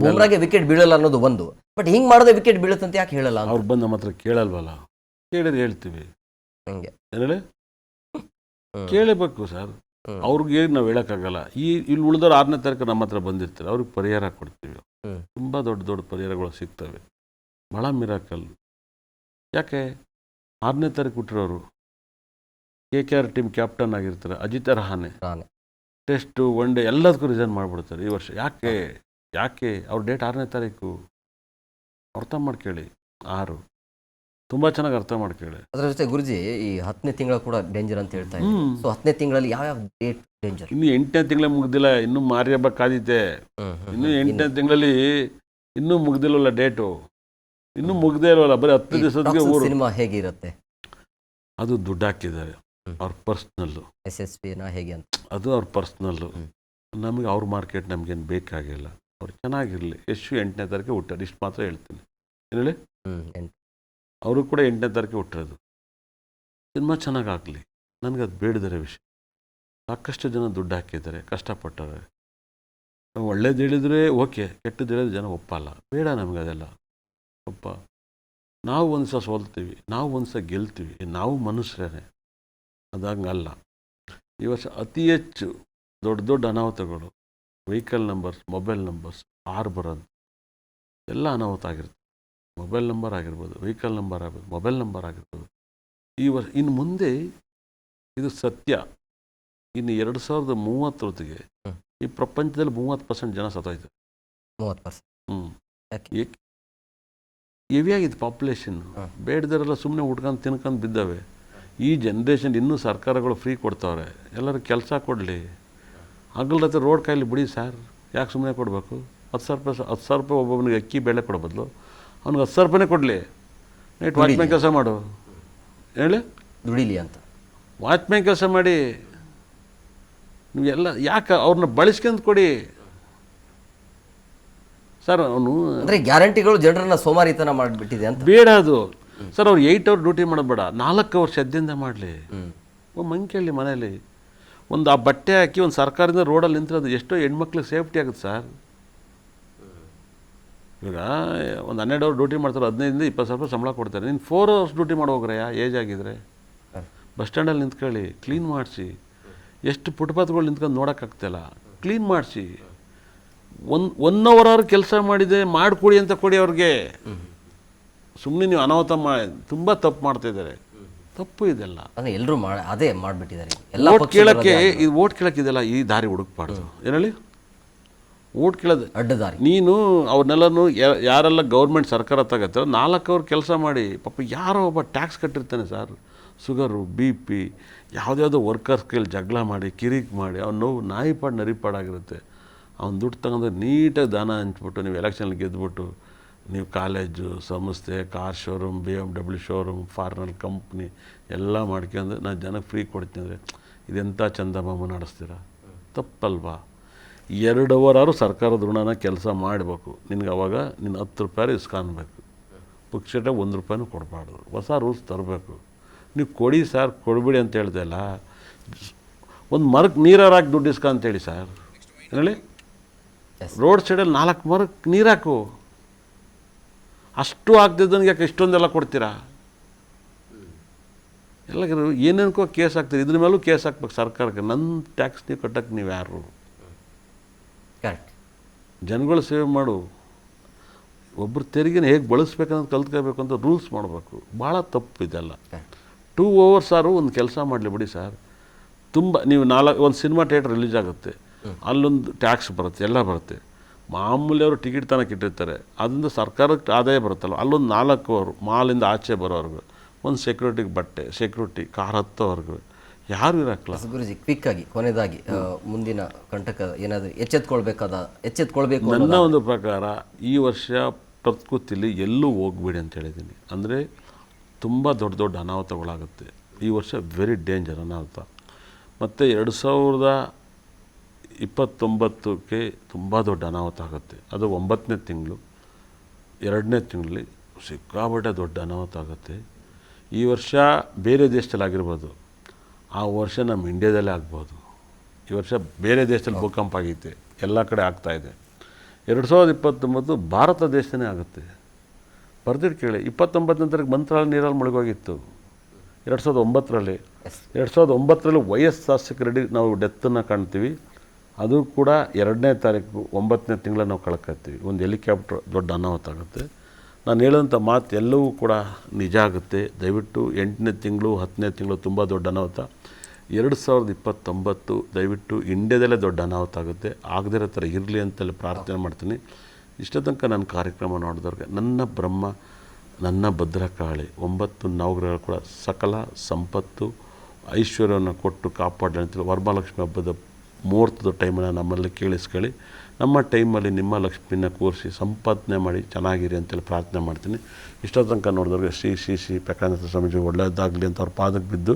ಬೂಮ್ರಾಗೆ ವಿಕೆಟ್ ಬೀಳಲ್ಲ ಅನ್ನೋದು ಒಂದು, ಬಟ್ ಹಿಂಗೆ ಮಾಡಿದ್ರೆ ವಿಕೆಟ್ ಬೀಳುತ್ತೆ ಅಂತ ಯಾಕೆ ಹೇಳಲ್ಲ? ಅವ್ರು ಬಂದು ನಮ್ಮ ಹತ್ರ ಕೇಳಲ್ವಲ್ಲ. ಕೇಳಿದ್ರೆ ಹೇಳ್ತೀವಿ. ಹಂಗೆ ಹೇಳಿ, ಕೇಳಬೇಕು ಸರ್. ಅವ್ರಿಗೆ ನಾವು ಹೇಳೋಕ್ಕಾಗಲ್ಲ. ಇಲ್ಲಿ ಉಳಿದವ್ರು 6ನೇ ತಾರೀಕು ನಮ್ಮ ಹತ್ರ ಬಂದಿರ್ತಾರೆ, ಅವ್ರಿಗೆ ಪರಿಹಾರ ಕೊಡ್ತೀವಿ. ತುಂಬ ದೊಡ್ಡ ದೊಡ್ಡ ಪರಿಹಾರಗಳು ಸಿಗ್ತವೆ, ಭಾಳ ಮಿರಾಕಲ್. ಯಾಕೆ 6ನೇ ತಾರೀಕು ಹುಟ್ಟಿರೋರು KKR ಟೀಮ್ ಕ್ಯಾಪ್ಟನ್ ಆಗಿರ್ತಾರೆ, Ajit Rahane test one day ಎಲ್ಲದಕ್ಕೂ ರಿಸೈನ್ ಮಾಡಿಬಿಡ್ತಾರೆ ಈ ವರ್ಷ. ಯಾಕೆ ಅವ್ರ ಡೇಟ್ 6ನೇ ತಾರೀಕು. ಅರ್ಥ ಮಾಡ್ಕೊಳ್ಳಿ. 6 ತುಂಬ ಚೆನ್ನಾಗಿ ಅರ್ಥ ಮಾಡ್ಕೊಳ್ಳಿ. ಅದರ ಜೊತೆ ಗುರುಜಿ ಈ 10ನೇ ತಿಂಗಳ ಕೂಡ ಡೇಂಜರ್ ಅಂತ ಹೇಳ್ತಾ ಇದ್ದೀವಿ. ಸೊ 10ನೇ ತಿಂಗಳಲ್ಲಿ ಯಾವ ಡೇಟ್ ಡೇಂಜರ್? ಇನ್ನು 8ನೇ ತಿಂಗಳೇ ಮುಗ್ದಿಲ್ಲ, ಇನ್ನೂ ಮಾರಿ ಹಬ್ಬ ಕಾದಿದೆ. ಇನ್ನು 8ನೇ ತಿಂಗಳಲ್ಲಿ ಇನ್ನೂ ಮುಗ್ದಿಲ್ವಲ್ಲ ಡೇಟು, ಇನ್ನೂ ಮುಗ್ದೇ ಇಲ್ವಲ್ಲ. ಬರೀ 10 ದಿವಸಕ್ಕೆ ಊರು. ಸಿನಿಮಾ ಹೇಗಿರುತ್ತೆ? ಅದು ದುಡ್ಡು ಹಾಕಿದ್ದಾರೆ, ಅವ್ರ ಪರ್ಸ್ನಲ್ಲು. SSPನ ಹೇಗೆ ಅಂತ ಅದು ಅವ್ರ ಪರ್ಸ್ನಲ್ಲು. ನಮಗೆ ಅವ್ರ ಮಾರ್ಕೆಟ್ ನಮಗೇನು ಬೇಕಾಗಿಲ್ಲ. ಅವ್ರು ಚೆನ್ನಾಗಿರಲಿ. 8ನೇ ತಾರೀಕು ಹುಟ್ಟಾರೆ, ಇಷ್ಟು ಮಾತ್ರ ಹೇಳ್ತೀನಿ. ಏನು ಹೇಳಿ, ಅವರು ಕೂಡ 8ನೇ ತಾರೀಕು ಹುಟ್ಟಿರೋದು. ಸಿನಿಮಾ ಚೆನ್ನಾಗಿ ಆಗಲಿ, ನನಗದು ಬೇಡದರೆ ವಿಷಯ. ಸಾಕಷ್ಟು ಜನ ದುಡ್ಡು ಹಾಕಿದ್ದಾರೆ, ಕಷ್ಟಪಟ್ಟರೆ. ನಾವು ಒಳ್ಳೇದು ಹೇಳಿದ್ರೆ ಓಕೆ, ಕೆಟ್ಟದ್ದು ಹೇಳಿದ್ರೆ ಜನ ಒಪ್ಪಲ್ಲ. ಬೇಡ ನಮಗೆ ಅದೆಲ್ಲ ಒಪ್ಪ. ನಾವು ಒಂದು ಸಲ ಸೋಲ್ತೀವಿ, ನಾವು ಒಂದು ಸಲ ಗೆಲ್ತೀವಿ, ನಾವು ಮನುಷ್ಯರೇ. ಅದಂಗಲ್ಲ. ಈ ವರ್ಷ ಅತಿ ಹೆಚ್ಚು ದೊಡ್ಡ ದೊಡ್ಡ ಅನಾಹುತಗಳು, ವೆಹಿಕಲ್ ನಂಬರ್ಸ್, ಮೊಬೈಲ್ ನಂಬರ್ಸ್ 6 ಬರೋದು ಎಲ್ಲ ಅನಾಹುತ ಆಗಿರುತ್ತೆ. ಮೊಬೈಲ್ ನಂಬರ್ ಆಗಿರ್ಬೋದು, ವೆಹಿಕಲ್ ನಂಬರ್ ಆಗ್ಬೋದು, ಮೊಬೈಲ್ ನಂಬರ್ ಆಗಿರ್ಬೋದು. ಈ ವರ್ಷ ಇನ್ನು ಮುಂದೆ ಇದು ಸತ್ಯ. ಇನ್ನು 2030 ಹೊತ್ತಿಗೆ ಈ ಪ್ರಪಂಚದಲ್ಲಿ 30% ಜನ ಸತ್ತೋಯ್ತಾರೆ. 30%? ಹೆವಿಯಾಗಿದೆ ಪಾಪ್ಯುಲೇಷನ್. ಬೇಡದರೆಲ್ಲ ಸುಮ್ಮನೆ ಉಟ್ಕೊಂಡು ತಿನ್ಕೊಂಡು ಬಿದ್ದಾವೆ. ಈ ಜನ್ರೇಷನ್ ಇನ್ನೂ ಸರ್ಕಾರಗಳು ಫ್ರೀ ಕೊಡ್ತಾವ್ರೆ, ಎಲ್ಲರೂ ಕೆಲಸ ಕೊಡಲಿ. ಹಗಲರಾತ್ರಿ ರೋಡ್ ಕಾಯಿಲಿ ಬಿಡಿ ಸರ್, ಯಾಕೆ ಸುಮ್ಮನೆ ಕೊಡಬೇಕು? 10,000 ರೂಪಾಯಿ ಒಬ್ಬೊಬ್ಬನಿಗೆ ಅಕ್ಕಿ ಬೇಳೆ ಕೊಡೋ ಬದಲು ಅವ್ನಿಗೆ 10,000 ರೂಪಾಯಿನೇ ಕೊಡಲಿ. ನೈಟ್ ವಾಚ್ಮ್ಯಾನ್ ಕೆಲಸ ಮಾಡು, ಹೇಳಿ, ದುಡಿಲಿ ಅಂತ. ವಾಚ್ಮ್ಯಾನ್ ಕೆಲಸ ಮಾಡಿ ನೀವೆಲ್ಲ ಯಾಕೆ ಅವ್ರನ್ನ ಬಳಸ್ಕೊಂಡು ಕೊಡಿ ಸರ್. ಅವನು ಅಂದರೆ ಗ್ಯಾರಂಟಿಗಳು ಜನರನ್ನ ಸೋಮಾರಿತನ ಮಾಡಿಬಿಟ್ಟಿದೆ ಅಂತ. ಬೇಡ ಅದು ಸರ್. ಅವ್ರು 8 ಅವರ್ ಡ್ಯೂಟಿ ಮಾಡೋದು ಬೇಡ, 4 ಅವರ್ ಶ್ರದ್ಧೆಯಿಂದ ಮಾಡಲಿ. ಮಂಗೆ ಕೇಳಿ ಮನೇಲಿ ಒಂದು ಆ ಬಟ್ಟೆ ಹಾಕಿ ಒಂದು ಸರ್ಕಾರದಿಂದ ರೋಡಲ್ಲಿ ನಿಂತಿರೋದು ಎಷ್ಟೋ ಹೆಣ್ಮಕ್ಳಿಗೆ ಸೇಫ್ಟಿ ಆಗುತ್ತೆ ಸರ್. ಇವಾಗ ಒಂದು 12 ಅವರ್ ಡ್ಯೂಟಿ ಮಾಡ್ತಾರೆ, 15-20 ಸಾವಿರ ರೂಪಾಯಿ ಸಂಬಳ ಕೊಡ್ತಾರೆ. ನೀನು 4 ಅವರ್ಸ್ ಡ್ಯೂಟಿ ಮಾಡೋಗ್ರಯ್ಯ, ಏಜ್ ಆಗಿದ್ರೆ ಬಸ್ ಸ್ಟ್ಯಾಂಡಲ್ಲಿ ನಿಂತ್ಕೊಳ್ಳಿ, ಕ್ಲೀನ್ ಮಾಡಿಸಿ. ಎಷ್ಟು ಫುಟ್ಪಾತ್ಗಳು ನಿಂತ್ಕೊಂಡು ನೋಡೋಕ್ಕಾಗ್ತಿಲ್ಲ, ಕ್ಲೀನ್ ಮಾಡಿಸಿ. 1 ಅವರ್ ಕೆಲಸ ಮಾಡಿದೆ ಮಾಡಿಕೊಡಿ ಅಂತ ಕೊಡಿ ಅವ್ರಿಗೆ. ಸುಮ್ಮನೆ ನೀವು ಅನಾಹುತ ತುಂಬ ತಪ್ಪು ಮಾಡ್ತಾಯಿದ್ದಾರೆ. ತಪ್ಪು ಇದೆಲ್ಲ. ಎಲ್ಲರೂ ಅದೇ ಮಾಡಿಬಿಟ್ಟಿದ್ದಾರೆ. ಓಟ್ ಕೇಳಕ್ಕೆ ಇದೆಲ್ಲ ಈ ದಾರಿ ಹುಡುಕ್ಬಾರ್ದು. ಏನೇಳಿ, ಓಟ್ ಕೇಳೋದು ಅಡ್ಡದಾರಿ. ನೀನು ಅವ್ರನ್ನೆಲ್ಲನೂ ಯಾರೆಲ್ಲ ಗೌರ್ಮೆಂಟ್ ಸರ್ಕಾರ ತಗತ್ತೆ 4 ಅವರ್ ಕೆಲಸ ಮಾಡಿ. ಪಾಪ ಯಾರೋ ಒಬ್ಬ ಟ್ಯಾಕ್ಸ್ ಕಟ್ಟಿರ್ತಾನೆ ಸರ್, ಶುಗರು, BP, ಯಾವುದ್ಯಾವುದೋ ವರ್ಕರ್ಸ್ ಕೈಲಿ ಜಗಳ ಮಾಡಿ ಕಿರಿಕ್ ಮಾಡಿ ಅವ್ನು ನೋವು ನಾಯಿಪಾಡು ನರಿಪಾಡಾಗಿರುತ್ತೆ. ಅವ್ನು ದುಡ್ಡು ತಗೊಂಡ್ರೆ ನೀಟಾಗಿ ದಾನ ಹಂಚ್ಬಿಟ್ಟು ನೀವು ಎಲೆಕ್ಷನಲ್ಲಿ ಗೆದ್ದುಬಿಟ್ಟು ನೀವು ಕಾಲೇಜು, ಸಂಸ್ಥೆ, car showroom, BMW showroom, foreign company ಎಲ್ಲ ಮಾಡ್ಕೊಂಡು ನಾನು ಜನಕ್ಕೆ ಫ್ರೀ ಕೊಡ್ತೀನಿ ಅಂದರೆ ಇದೆಂಥ ಚಂದಮಾಮ ನಡೆಸ್ತೀರ? ತಪ್ಪಲ್ವಾ? 2 ಅವರಾರು ಸರ್ಕಾರದ ಋಣನ ಕೆಲಸ ಮಾಡಬೇಕು. ನಿನ್ಗೆ ಅವಾಗ ನಿನ್ನ 10 ರೂಪಾಯಿ ಇಸ್ಕೊಳ್ಬೇಕು. ಪುಕ್ಷಟ 1 ರೂಪಾಯಿನೂ ಕೊಡಬಾರ್ದು. ಹೊಸ ರೂಲ್ಸ್ ತರಬೇಕು. ನೀವು ಕೊಡಿ ಸರ್, ಕೊಡ್ಬಿಡಿ ಅಂತ ಹೇಳ್ದಲ್ಲ. ಒಂದು ಮರಕ್ಕೆ ನೀರಾರು ಹಾಕಿ ದುಡ್ಡು ಇಸ್ಕ ಅಂತೇಳಿ ಸರ್. ಹೇಳಿ, ರೋಡ್ ಸೈಡಲ್ಲಿ 4 ಮರಕ್ಕೆ ನೀರು ಹಾಕು. ಅಷ್ಟು ಆಗ್ತಿದ್ದಂಗೆ ಯಾಕೆ ಇಷ್ಟೊಂದೆಲ್ಲ ಕೊಡ್ತೀರಾ? ಎಲ್ಲ ಏನೇನಕ್ಕೋ ಕೇಸ್ ಹಾಕ್ತೀರಿ. ಇದ್ರ ಮೇಲೂ ಕೇಸ್ ಹಾಕ್ಬೇಕು ಸರ್ಕಾರಕ್ಕೆ. ನನ್ನ ಟ್ಯಾಕ್ಸ್ ನೀವು ಕಟ್ಟಕ್ಕೆ ನೀವು ಯಾರು? ಕರೆಕ್ಟ್. ಜನಗಳು ಸೇವೆ ಮಾಡು. ಒಬ್ಬರು ತೆರಿಗೆನ ಹೇಗೆ ಬಳಸ್ಬೇಕನ್ನೋದು ಕಲ್ತ್ಕೋಬೇಕು ಅಂತ ರೂಲ್ಸ್ ಮಾಡಬೇಕು. ಭಾಳ ತಪ್ಪು ಇದೆಲ್ಲ. 2 ಅವರ್ಸ್ ಒಂದು ಕೆಲಸ ಮಾಡಲಿ ಬಿಡಿ ಸರ್. ತುಂಬ ನೀವು ಒಂದು ಸಿನಿಮಾ ಥಿಯೇಟ್ರ್ ರಿಲೀಸ್ ಆಗುತ್ತೆ, ಅಲ್ಲೊಂದು ಟ್ಯಾಕ್ಸ್ ಬರುತ್ತೆ, ಎಲ್ಲ ಬರುತ್ತೆ. ಮಾಮೂಲಿ ಅವರು ಟಿಕೆಟ್ ತನಕ ಇಟ್ಟಿರ್ತಾರೆ, ಅದರಿಂದ ಸರ್ಕಾರಕ್ಕೆ ಆದಾಯ ಬರುತ್ತಲ್ಲ. ಅಲ್ಲೊಂದು 4 ಅವರು ಮಾಲಿಂದ ಆಚೆ ಬರೋವ್ರಿಗೂ, ಒಂದು ಸೆಕ್ಯೂರಿಟಿಗೆ ಬಟ್ಟೆ, ಸೆಕ್ಯೂರಿಟಿ ಕಾರ್ ಹತ್ತೋವರೆಗೂ ಯಾರು ಇರಕ್ಕಲ್ಲ. ಗುರುಜಿ, ಕ್ವಿಕ್ ಆಗಿ ಕೊನೆಯದಾಗಿ ಮುಂದಿನ ಕಂಟಕ ಏನಾದರೂ ಎಚ್ಚೆತ್ಕೊಳ್ಬೇಕು. ನನ್ನ ಒಂದು ಪ್ರಕಾರ ಈ ವರ್ಷ ಪ್ರಕೃತಿಲಿ ಎಲ್ಲೂ ಹೋಗ್ಬೇಡಿ ಅಂತ ಹೇಳಿದ್ದೀನಿ. ಅಂದರೆ ತುಂಬ ದೊಡ್ಡ ದೊಡ್ಡ ಅನಾಹುತಗಳಾಗುತ್ತೆ ಈ ವರ್ಷ. ವೆರಿ ಡೇಂಜರ್ ಅನಾಹುತ. ಮತ್ತು 2029ಕ್ಕೆ ತುಂಬ ದೊಡ್ಡ ಅನಾಹುತ ಆಗುತ್ತೆ. ಅದು 9ನೇ ತಿಂಗಳು, 2ನೇ ತಿಂಗಳಲ್ಲಿ ಸಿಕ್ಕಾಪಟ್ಟೆ ದೊಡ್ಡ ಅನಾಹುತ ಆಗುತ್ತೆ. ಈ ವರ್ಷ ಬೇರೆ ದೇಶದಲ್ಲಿ ಆಗಿರ್ಬೋದು, ಆ ವರ್ಷ ನಮ್ಮ ಇಂಡಿಯಾದಲ್ಲೇ ಆಗ್ಬೋದು. ಈ ವರ್ಷ ಬೇರೆ ದೇಶದಲ್ಲಿ ಭೂಕಂಪ ಆಗೈತೆ, ಎಲ್ಲ ಕಡೆ ಆಗ್ತಾಯಿದೆ. 2029 ಭಾರತ ದೇಶನೇ ಆಗುತ್ತೆ. ಬರ್ದಿಟ್ಟು ಕೇಳಿ. 29 ನಂತರಕ್ಕೆ ಮಂತ್ರಾಲಯ ನೀರಲ್ಲಿ ಮುಳುಗೋಗಿತ್ತು 2009ರಲ್ಲಿ. 2009ರಲ್ಲಿ ವೈಎಸ್ ರಾಜಶೇಖರ ರೆಡ್ಡಿ ನಾವು ಡೆತ್ತನ್ನು ಕಾಣ್ತೀವಿ. ಅದು ಕೂಡ 2ನೇ ತಾರೀಕು 9ನೇ ತಿಂಗಳ ನಾವು ಕಳ್ಕೊಳ್ತೀವಿ. ಒಂದು ಹೆಲಿಕಾಪ್ಟರ್ ದೊಡ್ಡ ಅನಾಹುತ ಆಗುತ್ತೆ. ನಾನು ಹೇಳೋಂಥ ಮಾತು ಎಲ್ಲವೂ ಕೂಡ ನಿಜ ಆಗುತ್ತೆ. ದಯವಿಟ್ಟು 8ನೇ ತಿಂಗಳು 10ನೇ ತಿಂಗಳು ತುಂಬ ದೊಡ್ಡ ಅನಾಹುತ. 2029 ದಯವಿಟ್ಟು ಇಂಡ್ಯಾದಲ್ಲೇ ದೊಡ್ಡ ಅನಾಹುತ ಆಗುತ್ತೆ. ಆಗದಿರೋ ಥರ ಇರಲಿ ಅಂತೇಳಿ ಪ್ರಾರ್ಥನೆ ಮಾಡ್ತೀನಿ. ಇಷ್ಟ ತನಕ ನನ್ನ ಕಾರ್ಯಕ್ರಮ ನೋಡಿದವ್ರಿಗೆ ನನ್ನ ಬ್ರಹ್ಮ, ನನ್ನ ಭದ್ರಕಾಳಿ 9 ನವಗ್ರಹಗಳು ಕೂಡ ಸಕಲ ಸಂಪತ್ತು ಐಶ್ವರ್ಯವನ್ನು ಕೊಟ್ಟು ಕಾಪಾಡಲಿ ಅಂತೇಳಿ ವರಮಹಾಲಕ್ಷ್ಮಿ ಹಬ್ಬದ ಮುಹೂರ್ತದ ಟೈಮನ್ನು ನಮ್ಮಲ್ಲಿ ಕೇಳಿಸ್ಕೊಳ್ಳಿ. ನಮ್ಮ ಟೈಮಲ್ಲಿ ನಿಮ್ಮ ಲಕ್ಷ್ಮಿನ ಕೂರಿಸಿ ಸಂಪಾದನೆ ಮಾಡಿ ಚೆನ್ನಾಗಿರಿ ಅಂತೇಳಿ ಪ್ರಾರ್ಥನೆ ಮಾಡ್ತೀನಿ. ಇಷ್ಟ ತನಕ ನೋಡಿದವ್ರಿಗೆ ಶ್ರೀ ಪ್ರಕಾಶನಾಥ ಸ್ವಾಮೀಜಿ ಒಳ್ಳೆಯದಾಗಲಿ ಅಂತ ಅವ್ರ ಪಾದಕ್ಕೆ ಬಿದ್ದು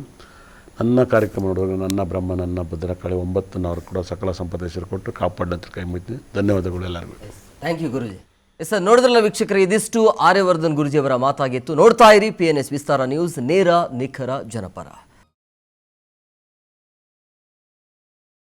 ನನ್ನ ಕಾರ್ಯಕ್ರಮ ನೋಡಿದವ್ರಿಗೆ ನನ್ನ ಬ್ರಹ್ಮ, ನನ್ನ ಭದ್ರಕಾಳಿ 9 ನವರು ಕೂಡ ಸಕಲ ಸಂಪತ್ತು ಹೆಸರು ಕೊಟ್ಟು ಕಾಪಾಡಲಿ ಅಂತ ಕೈ ಮುಗಿತೀನಿ. ಧನ್ಯವಾದಗಳು ಎಲ್ಲರಿಗೂ. Thank you Guruji. ಸರ್, ನೋಡಿದ್ರಲ್ಲ ವೀಕ್ಷಕರು, ಇದಿಷ್ಟು ಆರ್ಯವರ್ಧನ್ ಗುರುಜಿಯವರ ಮಾತಾಗಿತ್ತು. ನೋಡ್ತಾ ಇರಿ PNS ವಿಸ್ತಾರ ನ್ಯೂಸ್, ನೇರ ನಿಖರ ಜನಪರ.